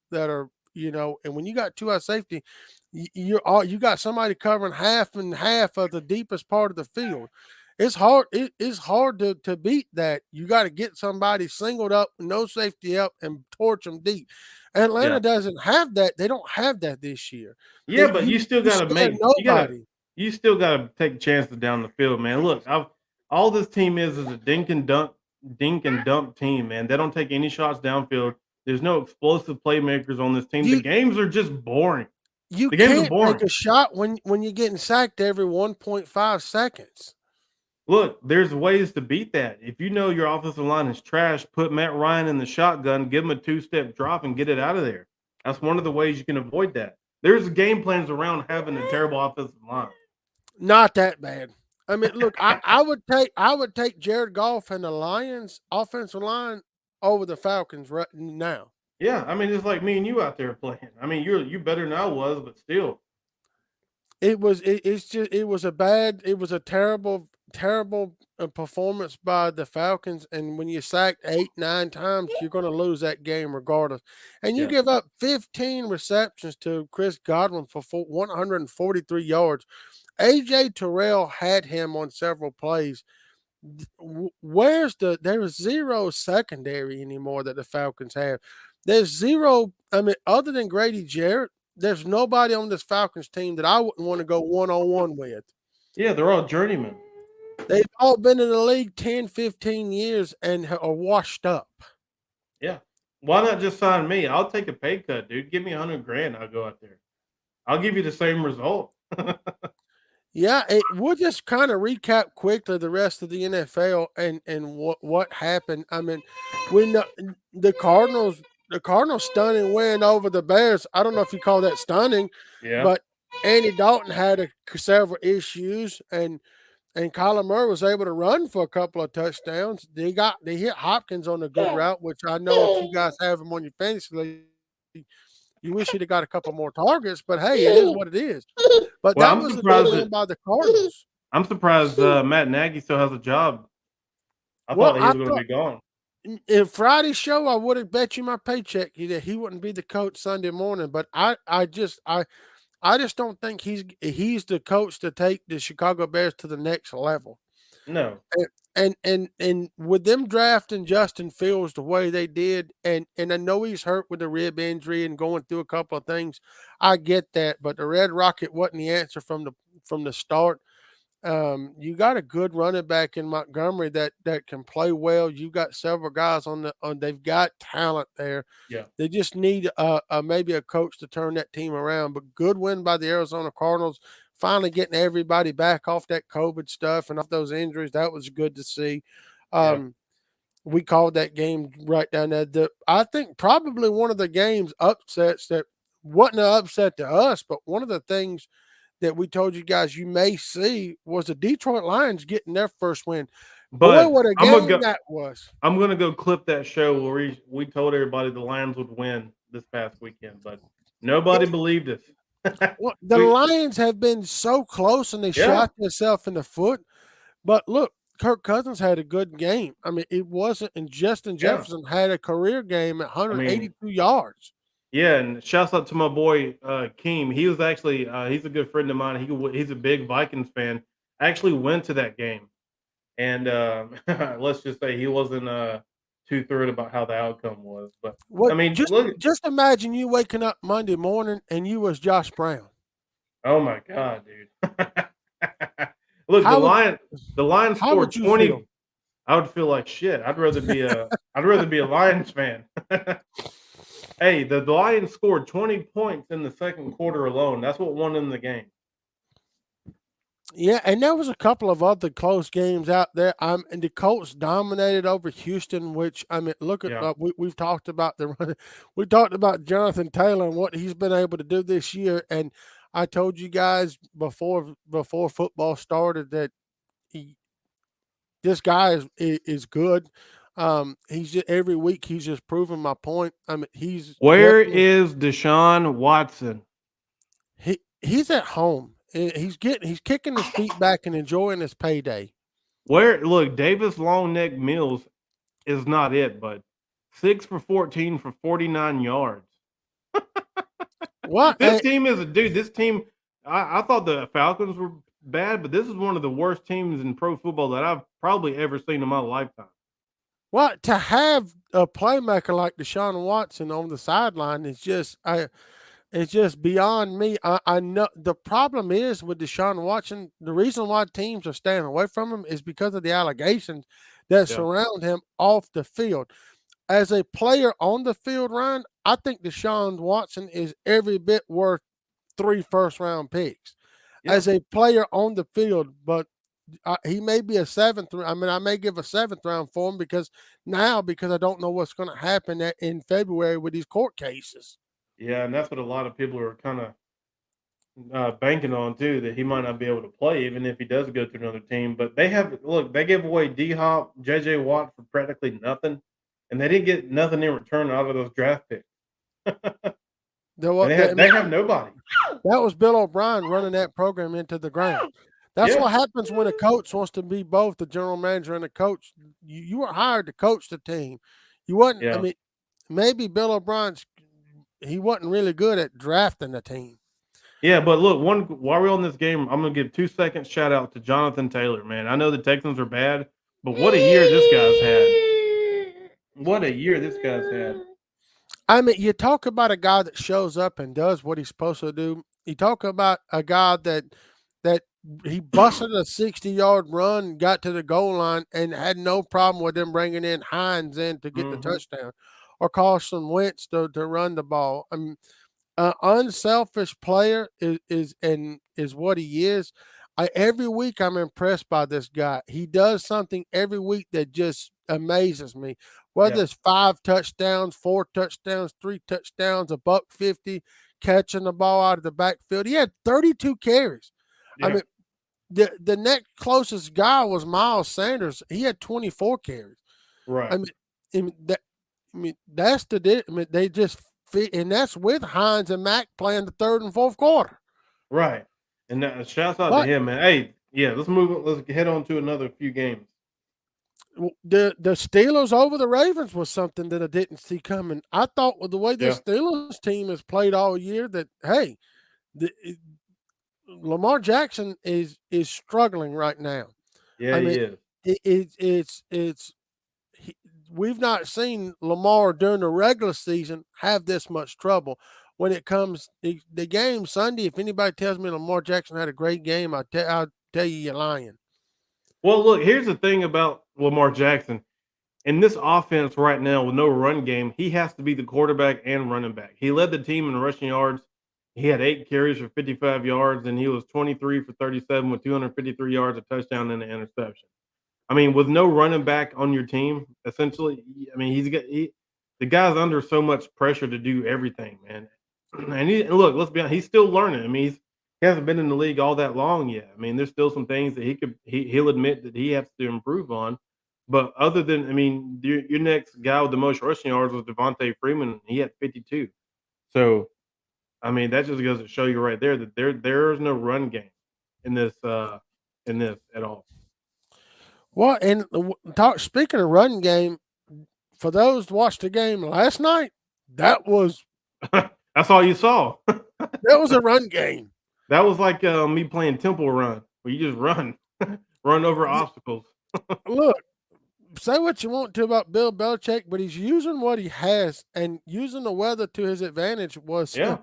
and when you got two-eye safety, you got somebody covering half and half of the deepest part of the field. It's hard. It is hard to beat that. You got to get somebody singled up, no safety up, and torch them deep. Atlanta yeah. doesn't have that. They don't have that this year. Yeah, but you still You gotta spare make nobody. you still gotta take chances down the field, man. Look, all this team is a dink and dump team, man. They don't take any shots downfield. There's no explosive playmakers on this team. The You games are just boring. you The games are can't take boring. a shot when you're getting sacked every 1.5 seconds. Look, there's ways to beat that. If you know your offensive line is trash, put Matt Ryan in the shotgun, give him a two-step drop, and get it out of there. That's one of the ways you can avoid that. There's game plans around having a terrible offensive line. Not that bad. I mean, look, I would take Jared Goff and the Lions offensive line over the Falcons right now. Yeah, I mean, it's like me and you out there playing. I mean, you better than I was, but still. It was a terrible performance by the Falcons, and when you sacked 8-9 times, you're going to lose that game regardless. And you Yeah. give up 15 receptions to Chris Godwin for 143 yards. AJ Terrell had him on several plays. There is zero secondary anymore that the Falcons have. There's zero. I mean, other than Grady Jarrett, there's nobody on this Falcons team that I wouldn't want to go one-on-one with. Yeah, they're all journeymen. They've all been in the league 10, 15 years and are washed up. Yeah. Why not just sign me? I'll take a pay cut, dude. Give me $100,000. I'll go out there. I'll give you the same result. Yeah, we'll just kind of recap quickly the rest of the NFL and what happened. I mean, when the Cardinals stunning win over the Bears. I don't know if you call that stunning, Yeah. but Andy Dalton had several issues, and Kyler Murray was able to run for a couple of touchdowns. They hit Hopkins on a good route, which I know if you guys have him on your fantasy league, you wish he'd have got a couple more targets, but hey, it is what it is. But Well, that was a good win by the Cardinals. I'm surprised Matt Nagy still has a job. I Well, thought he was going to be gone. In Friday's show, I would have bet you my paycheck that he wouldn't be the coach Sunday morning. But I just don't think he's the coach to take the Chicago Bears to the next level. No. And with them drafting Justin Fields the way they did, and I know he's hurt with the rib injury and going through a couple of things. I get that, but the Red Rocket wasn't the answer from the start. You got a good running back in Montgomery that can play well. You got several guys they've got talent there. Yeah. They just need maybe a coach to turn that team around. But good win by the Arizona Cardinals. Finally getting everybody back off that COVID stuff and off those injuries. That was good to see. We called that game right down there. I think probably one of the game's upsets that wasn't an upset to us, but one of the things that we told you guys you may see was the Detroit Lions getting their first win. But boy, what a game that was. I'm going to go clip that show where we told everybody the Lions would win this past weekend, but nobody believed us. Well, the Lions have been so close and they shot themselves in the foot. But look, Kirk Cousins had a good game. I mean, it wasn't, and Justin Jefferson had a career game at 182 yards. Yeah, and shouts out to my boy Keem. He was actually he's a good friend of mine. He's a big Vikings fan. I actually went to that game, and let's just say he wasn't too thrilled about how the outcome was. But I mean, just imagine you waking up Monday morning and you was Josh Brown. Oh my God, dude! Look, How would the Lions how scored would you 20. feel? I would feel like shit. I'd rather be a Lions fan. Hey, the Lions scored 20 points in the second quarter alone. That's what won them the game. Yeah, and there was a couple of other close games out there. And the Colts dominated over Houston, which I mean, look at Yeah. we've talked about we talked about Jonathan Taylor and what he's been able to do this year. And I told you guys before football started that he, this guy is good. He's just, every week he's just proving my point. I mean, he's Where definitely is Deshaun Watson? he's at home. He's kicking his feet back and enjoying his payday. Where look, Davis Long Neck Mills is not it, but 6 for 14 for 49 yards. What? This team is a dude. This team, I thought the Falcons were bad, but this is one of the worst teams in pro football that I've probably ever seen in my lifetime. Well, to have a playmaker like Deshaun Watson on the sideline is it's just beyond me. I know the problem is with Deshaun Watson. The reason why teams are staying away from him is because of the allegations that Yeah. surround him off the field. As a player on the field, Ryan, I think Deshaun Watson is every bit worth 3 first-round picks. Yeah. As a player on the field, but he may be a seventh. I mean, I may give a seventh round for him because I don't know what's going to happen in February with these court cases. Yeah, and that's what a lot of people are kind of banking on too, that he might not be able to play even if he does go to another team. But they gave away D Hop, JJ Watt for practically nothing, and they didn't get nothing in return out of those draft picks. They have nobody. That was Bill O'Brien running that program into the ground. That's Yeah. what happens when a coach wants to be both the general manager and a coach. You were hired to coach the team. You wasn't. I Yeah. mean, maybe Bill O'Brien's he wasn't really good at drafting the team. Yeah, but look, while we're on this game, I'm gonna give 2 seconds shout out to Jonathan Taylor, man. I know the Texans are bad, but what a year this guy's had. What a year this guy's had. I mean, you talk about a guy that shows up and does what he's supposed to do. You talk about a guy that he busted a 60-yard run, got to the goal line, and had no problem with them bringing in Hines in to get the touchdown, or Carson Wentz to run the ball. I mean, unselfish player is what he is. Every week I'm impressed by this guy. He does something every week that just amazes me. Whether Yeah. it's 5 touchdowns, 4 touchdowns, 3 touchdowns, $150, catching the ball out of the backfield. He had 32 carries. I Yeah. mean, the next closest guy was Miles Sanders. He had 24 carries. Right. I mean that's they just fit, and that's with Hines and Mack playing the third and fourth quarter. Right. And shouts out to him, man. Hey, yeah, let's move. Let's head on to another few games. The Steelers over the Ravens was something that I didn't see coming. I thought with the way the Yeah. Steelers team has played all year that hey, Lamar Jackson is struggling right now. Yeah, I he mean, is. we've not seen Lamar during the regular season have this much trouble. When it comes the game Sunday, if anybody tells me Lamar Jackson had a great game, I'll tell you you're lying. Well, look, here's the thing about Lamar Jackson. In this offense right now with no run game, he has to be the quarterback and running back. He led the team in rushing yards. He had 8 carries for 55 yards, and he was 23 for 37 with 253 yards, a touchdown, and an interception. I mean, with no running back on your team, essentially, I mean, the guy's under so much pressure to do everything, man. And look, let's be honest, he's still learning. I mean, he hasn't been in the league all that long yet. I mean, there's still some things that he'll admit that he has to improve on. But other than, I mean, your next guy with the most rushing yards was Devontae Freeman. He had 52. So, I mean, that just goes to show you right there that there is no run game in this at all. Well, and speaking of run game, for those who watched the game last night, that was that's all you saw. that was a run game. That was like me playing Temple Run, where you just run, run over obstacles. Look, say what you want to about Bill Belichick, but he's using what he has and using the weather to his advantage. Yeah.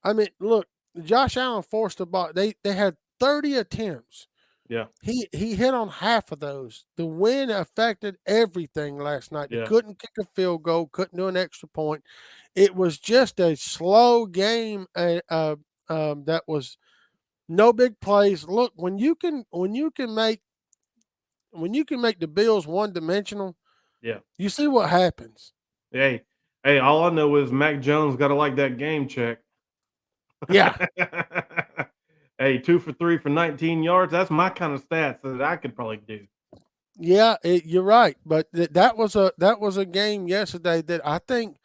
I mean, look, Josh Allen forced the ball. They had 30 attempts. Yeah. He hit on half of those. The wind affected everything last night. He Yeah. couldn't kick a field goal, couldn't do an extra point. It was just a slow game. That was no big plays. Look, when you can make the Bills one dimensional, Yeah. you see what happens. Hey, all I know is Mac Jones got to like that game check. Yeah. Hey, 2 for 3 for 19 yards. That's my kind of stats that I could probably do. Yeah, you're right. But that was a game yesterday that I think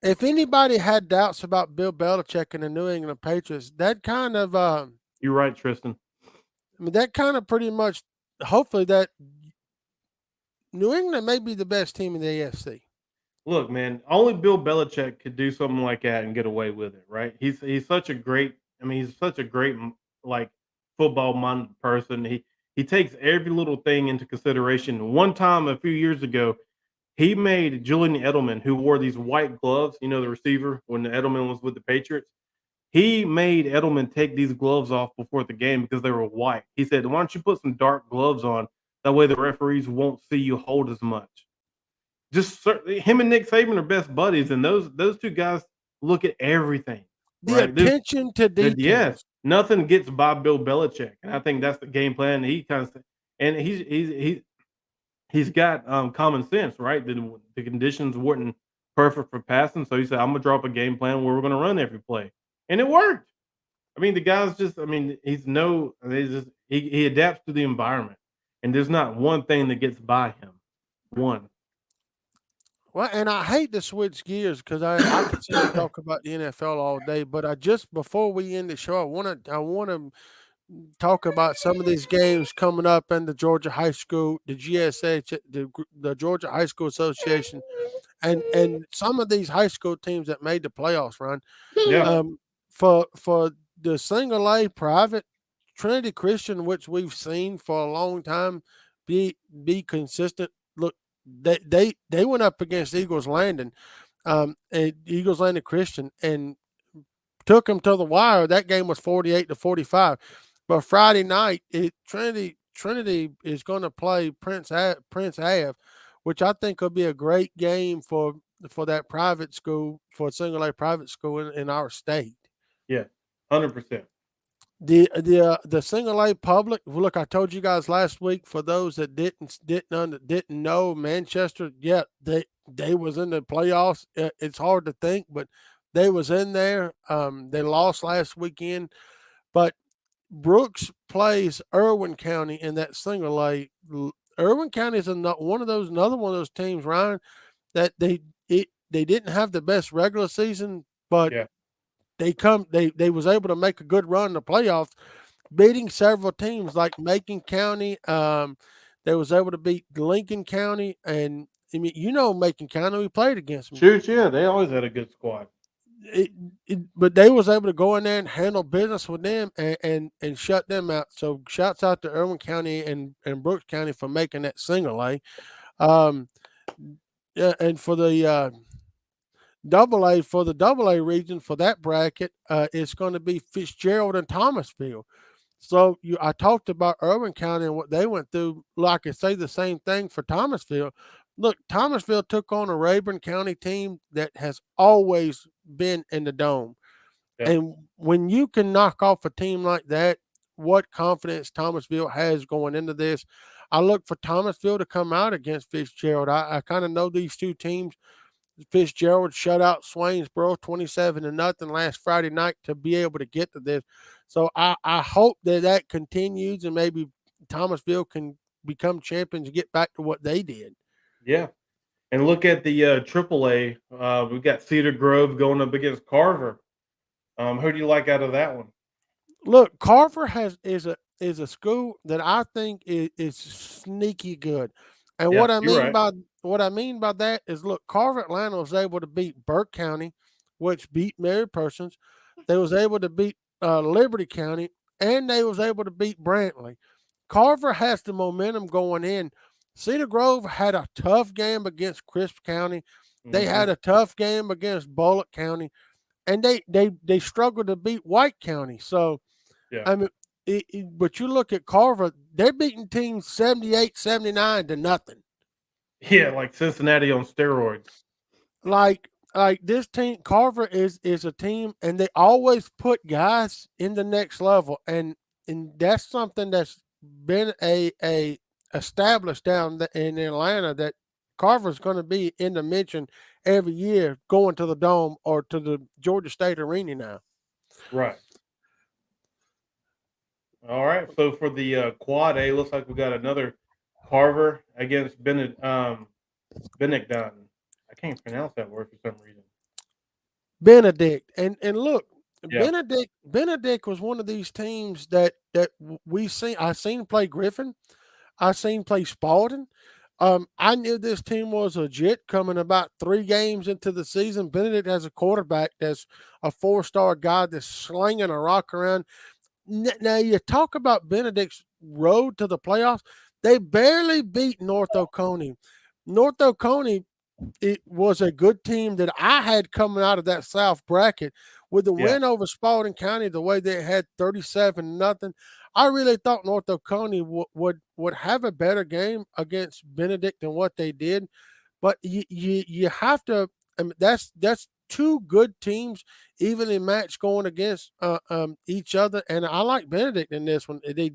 if anybody had doubts about Bill Belichick and the New England Patriots, that kind of You're right, Tristan. I mean, that kind of pretty much, hopefully, that New England may be the best team in the AFC. Look, man, only Bill Belichick could do something like that and get away with it, right? He's such a great. I mean, he's such a great like football minded person. He takes every little thing into consideration. One time a few years ago, he made Julian Edelman, who wore these white gloves, the receiver when Edelman was with the Patriots. He made Edelman take these gloves off before the game because they were white. He said, "Why don't you put some dark gloves on? That way the referees won't see you hold as much." Just him and Nick Saban are best buddies, and those two guys look at everything, The right? attention to details. Nothing gets by Bill Belichick, and I think that's the game plan. He kind of, and he's got common sense, right? The conditions weren't perfect for passing, so he said, "I'm gonna drop a game plan where we're gonna run every play," and it worked. I mean, the guys just, I mean, he adapts to the environment, and there's not one thing that gets by him. One. Well, and I hate to switch gears because I could sit and talk about the NFL all day, but before we end the show, I wanna talk about some of these games coming up in the Georgia High School, the GSH, the Georgia High School Association, and some of these high school teams that made the playoffs run. Yeah. For the single A private, Trinity Christian, which we've seen for a long time, be consistent. Look, they went up against Eagles Landing, and Eagles Landing Christian, and took them to the wire. That game was 48-45. But Friday night, Trinity is going to play Prince Ave, which I think will be a great game for that private school, for a single A private school in our state. Yeah, 100%. The single A public. Look, I told you guys last week. For those that didn't know, Manchester, yeah, they was in the playoffs. It's hard to think, but they was in there. They lost last weekend, but Brooks plays Irwin County in that single A. Irwin County is another one of those teams, Ryan, that they didn't have the best regular season, but Yeah. they was able to make a good run in the playoffs, beating several teams like Macon County. They was able to beat Lincoln County, and I mean, Macon County, we played against them. Shoot, yeah, they always had a good squad. But they was able to go in there and handle business with them and shut them out. So shouts out to Irwin County and Brooks County for making that single A. Yeah, and for the double A region for that bracket, it's going to be Fitzgerald and Thomasville. So I talked about Irwin County and what they went through. Like I could say the same thing for Thomasville. Look, Thomasville took on a Rayburn County team that has always been in the dome. Yeah. And when you can knock off a team like that, what confidence Thomasville has going into this. I look for Thomasville to come out against Fitzgerald. I kind of know these two teams. Fitzgerald shut out Swainsboro 27-0 last Friday night to be able to get to this. So I hope that continues and maybe Thomasville can become champions and get back to what they did. Yeah. And look at the AAA. We've got Cedar Grove going up against Carver. Who do you like out of that one? Look, Carver is a school that I think is sneaky good. And Yeah, what I you're mean right. by that is, look, Carver Atlanta was able to beat Burke County, which beat Mary Persons. They was able to beat Liberty County, and they was able to beat Brantley. Carver has the momentum going in. Cedar Grove had a tough game against Crisp County. They had a tough game against Bullock County, and they struggled to beat White County. So, Yeah. I mean, but you look at Carver, they're beating teams 78-79 to nothing. Yeah, like Cincinnati on steroids. Like this team, Carver is a team, and they always put guys in the next level, and that's something that's been a established down in Atlanta, that Carver's going to be in the mention every year going to the Dome or to the Georgia State Arena now. Right. All right. So for the quad A, looks like we got another Carver against Benedict. I can't pronounce that word for some reason. Benedict, and look, Yeah. Benedict was one of these teams that I seen play Griffin, I seen play Spalding. I knew this team was legit coming about 3 games into the season. Benedict has a quarterback that's a 4-star guy that's slinging a rock around. Now you talk about Benedict's road to the playoffs. They barely beat North Oconee. North Oconee, it was a good team that I had coming out of that South bracket with the Yeah. win over Spalding County, the way they had 37-0. I really thought North Oconee would have a better game against Benedict than what they did, but you have to. That's 2 good teams, evenly matched, going against each other, and I like Benedict in this one. They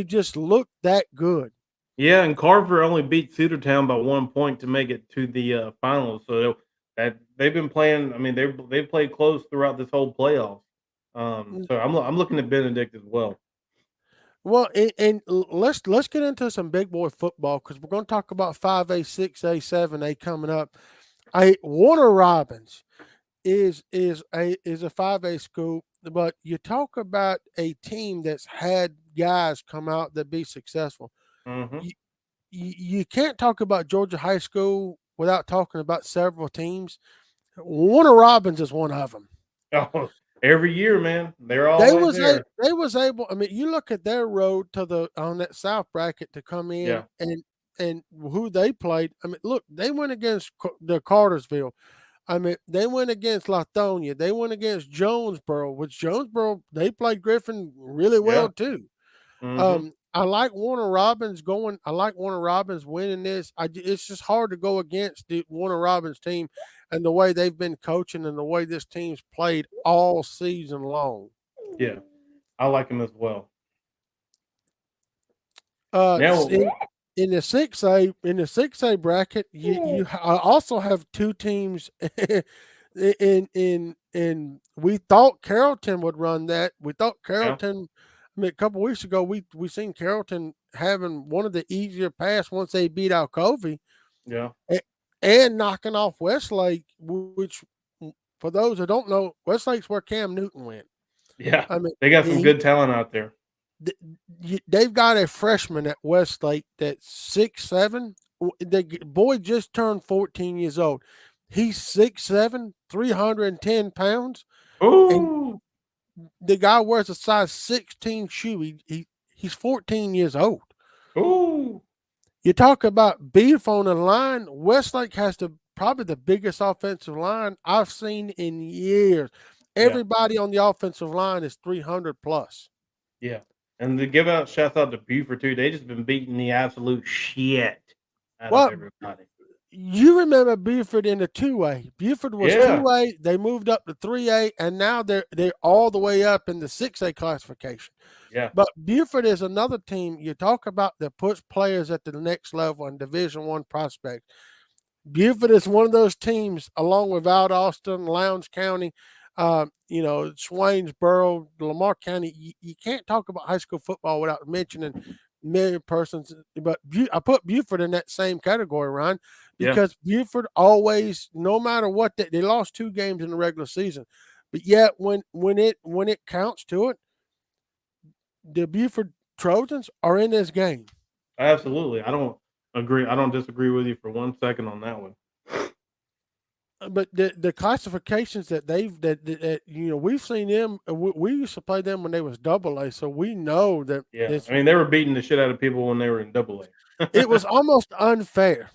just look that good. Yeah, and Carver only beat Cedartown by 1 point to make it to the finals. So that they've been playing. I mean, they've played close throughout this whole playoffs. So I'm looking at Benedict as well. Well, and let's get into some big boy football, because we're going to talk about 5A, 6A, 7A coming up. Warner Robins is a 5A school, but you talk about a team that's had guys come out that be successful. Mm-hmm. You can't talk about Georgia High School without talking about several teams. Warner Robins is one of them. Oh, every year, man, they're always there. They was able. I mean, you look at their road to on that South bracket to come in, Yeah. and who they played. I mean, look, they went against the Cartersville. I mean, they went against Lithonia. They went against Jonesboro, which Jonesboro, they played Griffin really well Yeah. too. Mm-hmm. I like Warner Robins going. I like Warner Robins winning this. It's just hard to go against the Warner Robins team and the way they've been coaching and the way this team's played all season long. Yeah, I like him as well. Now, In the 6A bracket, you also have 2 teams. In we thought Carrollton would run that. We thought yeah, Carrollton. I mean, a couple weeks ago, we seen Carrollton having one of the easier pass once they beat Alcovey, yeah, and knocking off Westlake, which, for those who don't know, Westlake's where Cam Newton went. yeah. I mean, They got some good talent out there. they've got a freshman at Westlake that's 6'7". The boy just turned 14 years old. He's 6'7", 310 pounds. Ooh, The guy wears a size 16 shoe. He's 14 years old. ooh, You talk about beef on the line. Westlake has probably the biggest offensive line I've seen in years. yeah, Everybody on the offensive line is 300 plus. yeah. And to give out shouts out to Buford too. They just been beating the absolute shit out of Well, everybody. you remember Buford in the 2A. Buford was Yeah, 2A. They moved up to 3A, and now they're all the way up in the 6A classification. yeah, But Buford is another team you talk about that puts players at the next level in Division I prospects. Buford is one of those teams, along with Valdosta, Lowndes County, Swainsboro, Lamar County. You can't talk about high school football without mentioning million persons. But I put Buford in that same category, Ryan, yeah. because Buford always, no matter what, they lost 2 games in the regular season, but yet when it counts to it, the Buford Trojans are in this game. Absolutely. I don't agree. I don't disagree with you for 1 second on that one. But the classifications that we've seen them. We used to play them when they was AA, so we know that. Yeah, I mean they were beating the shit out of people when they were in AA. It was almost unfair.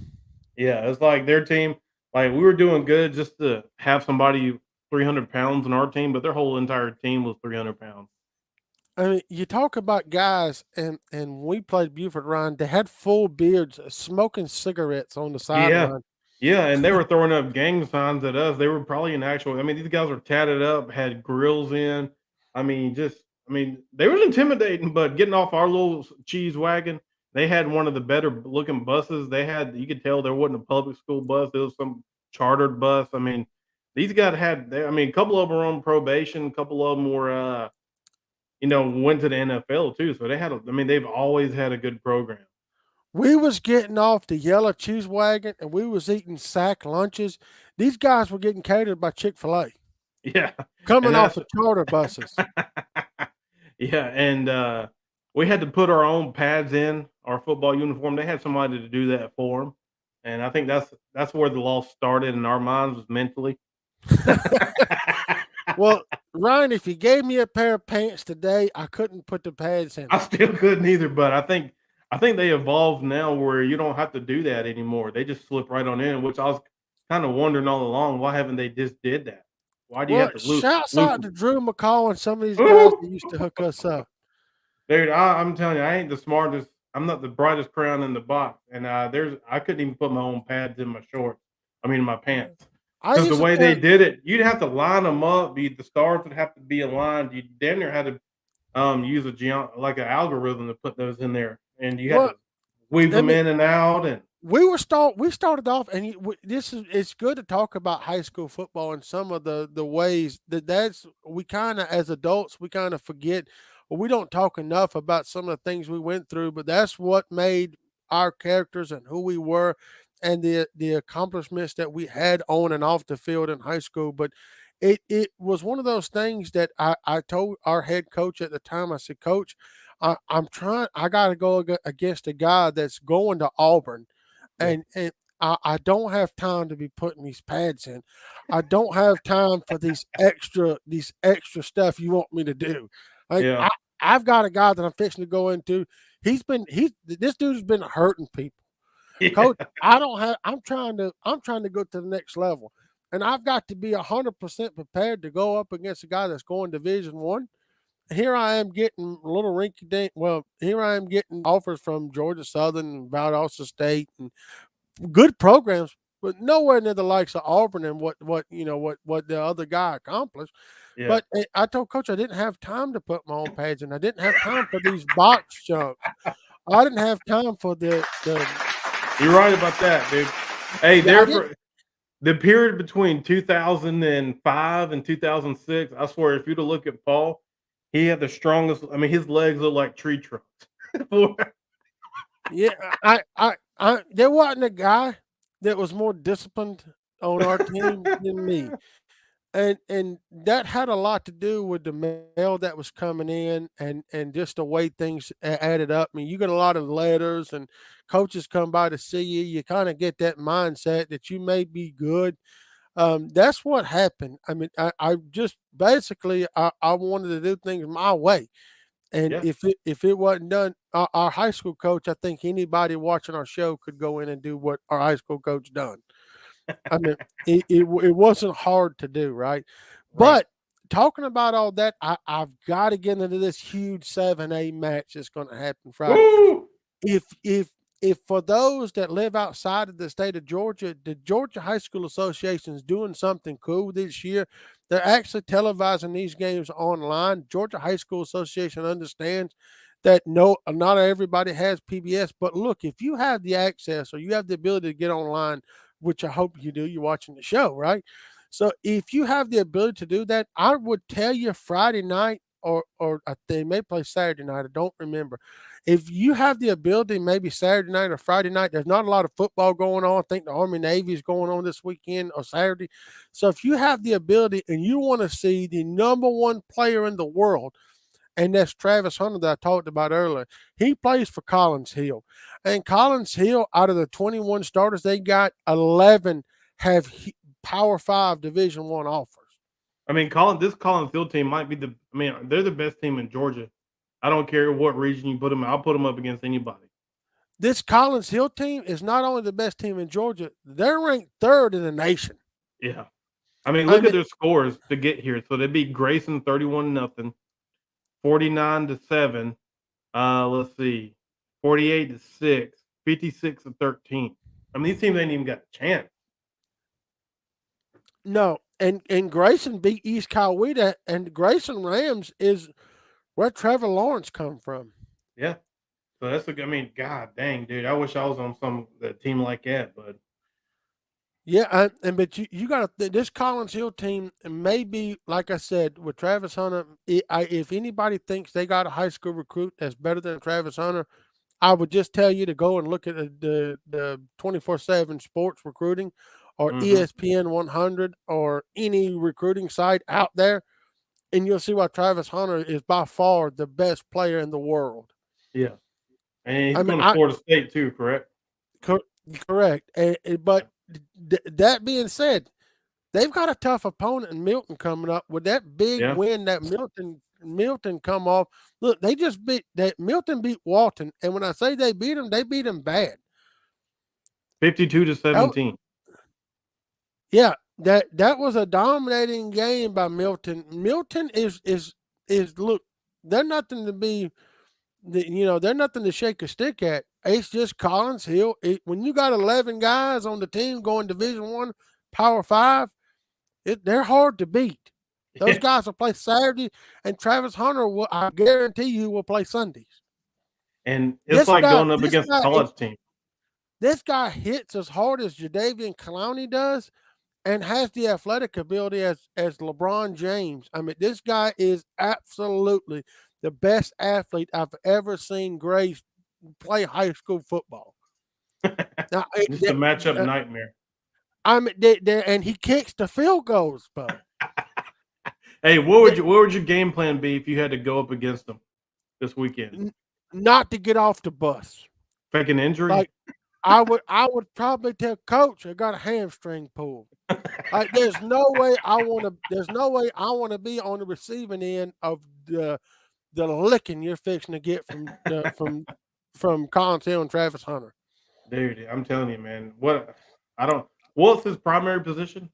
Yeah, it's like their team. Like we were doing good just to have somebody 300 pounds on our team, but their whole entire team was 300 pounds. I mean, you talk about guys, and we played Buford, Ryan. They had full beards, smoking cigarettes on the Yeah. sideline. Yeah, and they were throwing up gang signs at us. They were probably in actual I mean, these guys were tatted up, had grills in. I mean, they was intimidating, but getting off our little cheese wagon, they had one of the better looking buses. They had you could tell there wasn't a public school bus, it was some chartered bus. I mean, these guys had I mean, a couple of them were on probation, a couple of them were went to the NFL too. So I mean, they've always had a good program. We was getting off the yellow cheese wagon, and we was eating sack lunches. These guys were getting catered by Chick-fil-A, Yeah. coming And off that's of charter buses. Yeah, and, we had to put our own pads in our football uniform. They had somebody to do that for them, and I think that's where the loss started in our minds was mentally. Well, Ryan, if you gave me a pair of pants today, I couldn't put the pads in I them. still couldn't either, but I think they evolved now where you don't have to do that anymore. They just slip right on in, which I was kinda wondering all along, why haven't they just did that? Why do you Well, have to shouts loop out to Drew McCall and some of these guys Woo! that used to hook us up. Dude, I'm telling you, I ain't the smartest. I'm not the brightest crayon in the box, and I couldn't even put my own pads in my shorts. I mean, my Yeah. pants, I because the used to way they tell did it, you'd have to line them up. The stars would have to be aligned. You damn near had to use like an algorithm to put those in there, and you had well, to weave I them mean, in and out. And we started off, and this is it's good to talk about high school football and some of the ways that's we kind of as adults we kind of forget, or we don't talk enough about some of the things we went through, but that's what made our characters and who we were, and the accomplishments that we had on and off the field in high school. But it was one of those things that I told our head coach at the time. I said, Coach, I got to go against a guy that's going to Auburn, yeah, and I don't have time to be putting these pads in. I don't have time for these extra stuff you want me to do. Like yeah, I've got a guy that I'm fixing to go into. He's this dude's been hurting people. yeah, Coach, I don't have I'm trying to go to the next level. And I've got to be 100% prepared to go up against a guy that's going Division 1. Here I am getting a little rinky dink. Well, here I am getting offers from Georgia Southern and Valdosta State and good programs, but nowhere near the likes of Auburn and what the other guy accomplished. yeah. But I told Coach I didn't have time to put my own pads in. I didn't have time for these box jumps. I didn't have time for the You're right about that, dude. Hey, yeah I there didn't for the period between 2005 and 2006. I swear, if you'd have looked at Paul, he had the strongest. I mean, his legs look like tree trunks. yeah I there wasn't a guy that was more disciplined on our team than me. And that had a lot to do with the mail that was coming in and just the way things added up. I mean, you get a lot of letters and coaches come by to see you. You kind of get that mindset that you may be good. That's what happened. I mean, I just basically I wanted to do things my way. And Yeah, if it wasn't done, our high school coach, I think anybody watching our show could go in and do what our high school coach done. I mean, it wasn't hard to do, right? right. But talking about all that, I've got to get into this huge 7A match that's going to happen Friday. Woo! If if if for those that live outside of the state of Georgia, the Georgia High School Association is doing something cool this year. They're actually televising these games online. Georgia High School Association understands that not everybody has PBS, but look, if you have the access or you have the ability to get online, which I hope you do, you're watching the show, right? So if you have the ability to do that, I would tell you Friday night or they may play Saturday night. I don't remember. If you have the ability, maybe Saturday night or Friday night, there's not a lot of football going on. I think the Army Navy is going on this weekend or Saturday. So if you have the ability and you want to see the number one player in the world, and that's Travis Hunter that I talked about earlier. He plays for Collins Hill. And Collins Hill, out of the 21 starters they got, 11 have Power 5 Division 1 offers. I mean, this Collins Field team might be I mean, they're the best team in Georgia. I don't care what region you put them in. I'll put them up against anybody. This Collins Hill team is not only the best team in Georgia, they're ranked third in the nation. Yeah. I mean, I look at mean, their scores to get here. So they'd be Grayson 31-0. 49-7. Let's see, 48-6, 56-13. I mean, these teams ain't even got a chance. No, and Grayson beat East Coweta, and Grayson Rams is where Trevor Lawrence come from. Yeah. So that's I mean, god dang, dude. I wish I was on the team like that, but Yeah, but you got this Collins Hill team may be, like I said, with Travis Hunter. If anybody thinks they got a high school recruit that's better than Travis Hunter, I would just tell you to go and look at the 24/7 sports recruiting or ESPN 100 or any recruiting site out there, and you'll see why Travis Hunter is by far the best player in the world. yeah. And I he's mean, going to Florida State too, correct? correct. But that being said, they've got a tough opponent in Milton coming up with that big win that Milton come off. Look, they just Milton beat Walton, and when I say they beat them bad. 52-17. Yeah, that was a dominating game by Milton. Milton is look, they're nothing to be, they're nothing to shake a stick at. It's just Collins Hill. When you got 11 guys on the team going Division I, Power 5, they're hard to beat. Those guys will play Saturday, and Travis Hunter I guarantee you, will play Sundays. And it's going up against a college team. This guy hits as hard as Jadeveon Clowney does and has the athletic ability as LeBron James. I mean, this guy is absolutely the best athlete I've ever seen Grace play high school football. Now, it's a matchup nightmare. I mean, and he kicks the field goals, Bo. Hey, what would your game plan be if you had to go up against them this weekend? Not to get off the bus. Fake an injury? Like, I would probably tell Coach I got a hamstring pull. Like, there's no way I want to be on the receiving end of the licking you're fixing to get from Collins Hill and Travis Hunter. Dude, I'm telling you, man. What's his primary position?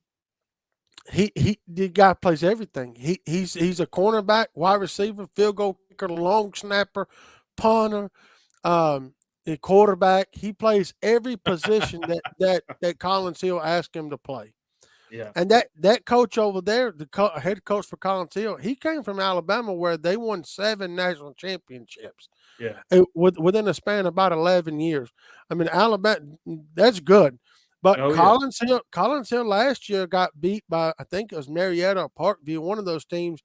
The guy plays everything. He's a cornerback, wide receiver, field goal kicker, long snapper, punter, a quarterback. He plays every position that Collins Hill asked him to play. Yeah. And that coach over there, the head coach for Collins Hill, he came from Alabama where they won 7 national championships. Yeah. Within a span of about 11 years. I mean, Alabama, that's good. But Collins Hill last year got beat by, I think it was Marietta or Parkview, one of those teams,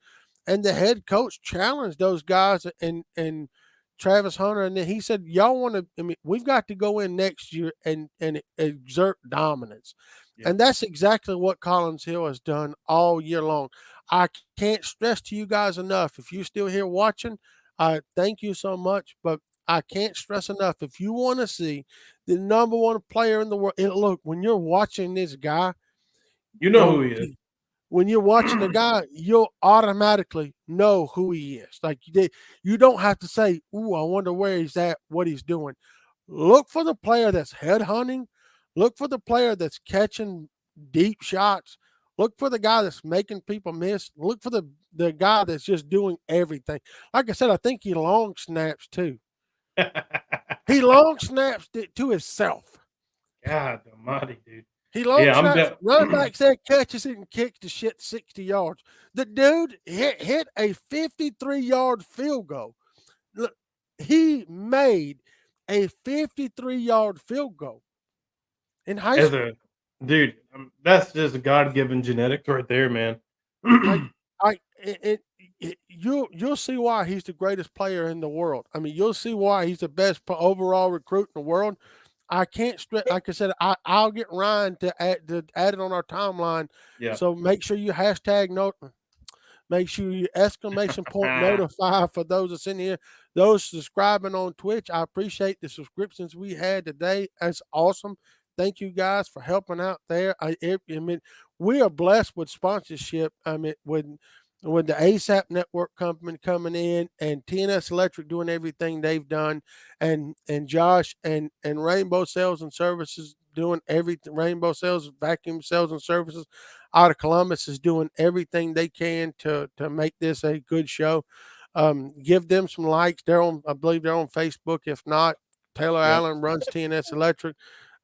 and the head coach challenged those guys and Travis Hunter, and then he said, "Y'all want to? I mean, we've got to go in next year and exert dominance." Yeah. And that's exactly what Collins Hill has done all year long. I can't stress to you guys enough. If you're still here watching, I thank you so much, but I can't stress enough. If you want to see the number one player in the world, look, when you're watching this guy, you know who he is. When you're watching the guy, you'll automatically know who he is. Like, you don't have to say, "Ooh, I wonder where he's at, what he's doing." Look for the player that's headhunting. Look for the player that's catching deep shots. Look for the guy that's making people miss. Look for the guy that's just doing everything. Like I said, I think he long snaps too. He long snaps it to himself. God almighty, dude. He long snaps, running back said catches it and kicks the shit 60 yards. The dude hit a 53-yard field goal. Look, he made a 53-yard field goal in high school. Dude, that's just God-given genetics right there, man. You'll see why he's the greatest player in the world. I mean, you'll see why he's the best overall recruit in the world. I can't stress. Like I said, I'll get Ryan to add it on our timeline. Yeah. So make sure you hashtag note. Make sure you exclamation point notify for those that's in here. Those subscribing on Twitch, I appreciate the subscriptions we had today. That's awesome. Thank you guys for helping out there. I mean, we are blessed with sponsorship. I mean, with the ASAP Network company coming in and TNS Electric doing everything they've done, and Josh and Rainbow Sales and Services doing everything. Rainbow Sales, Vacuum Sales and Services out of Columbus is doing everything they can to make this a good show. Give them some likes. I believe they're on Facebook. If not, Taylor Yep. Allen runs TNS Electric.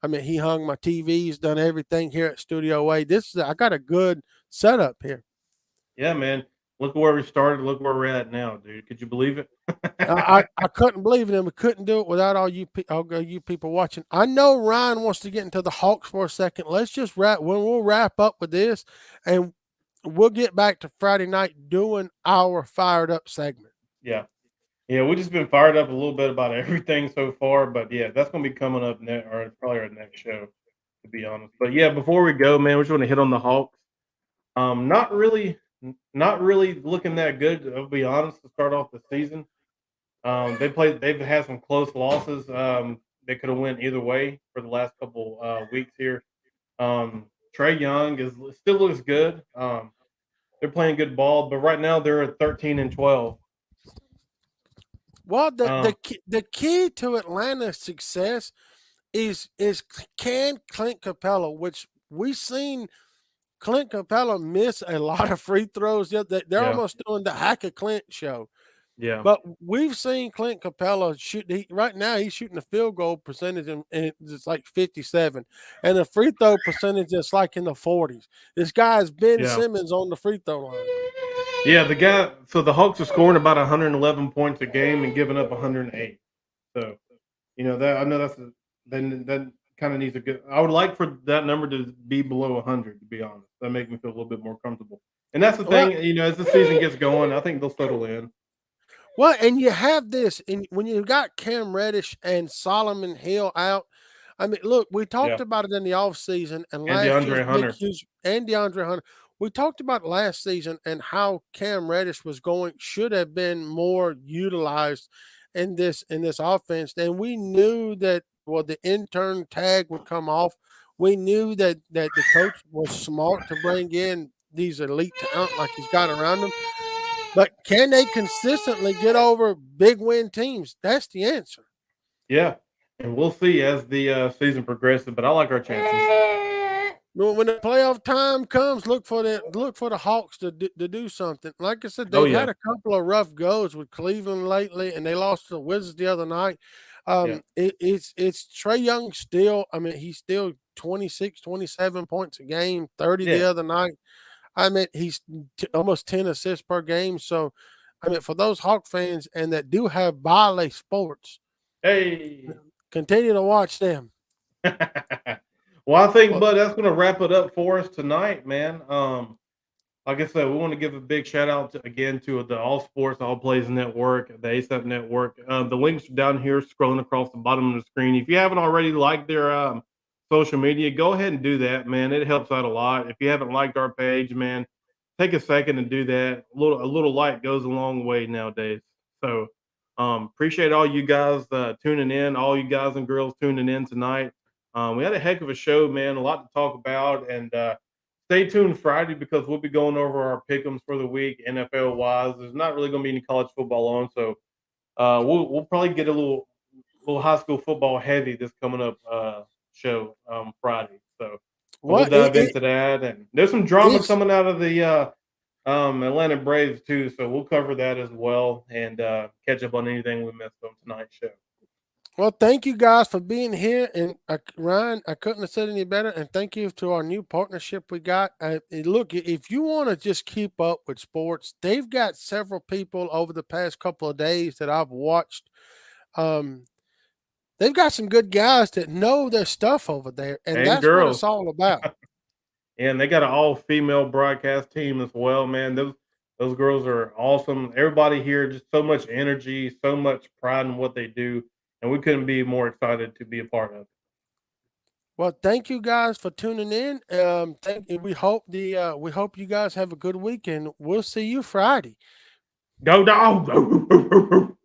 I mean, he hung my TVs, done everything here at Studio A. I got a good setup here. Yeah, man. Look where we started. Look where we're at now, dude. Could you believe it? I couldn't believe it, and we couldn't do it without all you people watching. I know Ryan wants to get into the Hawks for a second. Let's just we'll wrap up with this, and we'll get back to Friday night doing our fired up segment. Yeah. Yeah, we've just been fired up a little bit about everything so far, but yeah, that's gonna be coming up next, or probably our next show, to be honest. But yeah, before we go, man, we just want to hit on the Hawks. Not really looking that good. I'll be honest to start off the season. They've had some close losses. They could have went either way for the last couple weeks here. Trey Young still looks good. They're playing good ball, but right now they're at 13-12. Well, the key to Atlanta's success is can Clint Capella, which we've seen Clint Capella miss a lot of free throws. They're Yeah. almost doing the Hack a Clint show. Yeah. But we've seen Clint Capella shoot. Right now, he's shooting a field goal percentage, and it's like 57, and the free throw percentage is like in the 40s. This guy's Ben Simmons on the free throw line. Yeah, the Hawks are scoring about 111 points a game and giving up 108. So, that I know that kind of needs a good. I would like for that number to be below 100. To be honest, that makes me feel a little bit more comfortable. And that's the thing, as the season gets going, I think they'll settle in. Well, and you have this, and when you got Cam Reddish and Solomon Hill out, I mean, look, we talked about it in the offseason and last DeAndre Hunter. And DeAndre Hunter. We talked about last season and how Cam Reddish should have been more utilized in this offense. And we knew that the intern tag would come off. We knew that the coach was smart to bring in these elite talent like he's got around him. But can they consistently get over big win teams? That's the answer. Yeah, and we'll see as the season progresses. But I like our chances. When the playoff time comes, look for the Hawks to do something. Like I said, they've had a couple of rough goes with Cleveland lately, and they lost to the Wizards the other night. It's Trey Young still. I mean, he's still 26, 27 points a game, 30 the other night. I mean, he's almost 10 assists per game. So, I mean, for those Hawk fans and that do have Bally Sports, continue to watch them. Well, I think, bud, that's going to wrap it up for us tonight, man. Like I said, we want to give a big shout out again to the All Sports, All Plays Network, the ASAP Network. The links are down here scrolling across the bottom of the screen. If you haven't already liked their social media, go ahead and do that, man. It helps out a lot. If you haven't liked our page, man, take a second and do that. A little like goes a long way nowadays. So appreciate all you guys tuning in, all you guys and girls tuning in tonight. We had a heck of a show, man. A lot to talk about, and stay tuned Friday because we'll be going over our pick'ems for the week, NFL wise. There's not really going to be any college football on, so we'll probably get a little high school football heavy this coming up show Friday. So we'll dive into that, and there's some drama coming out of the Atlanta Braves too. So we'll cover that as well and catch up on anything we missed on tonight's show. Well, thank you guys for being here, and Ryan, I couldn't have said any better. And thank you to our new partnership we got. Look, if you want to just keep up with sports, they've got several people over the past couple of days that I've watched. They've got some good guys that know their stuff over there, and that's what it's all about. And they got an all-female broadcast team as well, man. Those girls are awesome. Everybody here, just so much energy, so much pride in what they do. And we couldn't be more excited to be a part of it. Well, thank you guys for tuning in. We hope you guys have a good weekend. We'll see you Friday. Go dog.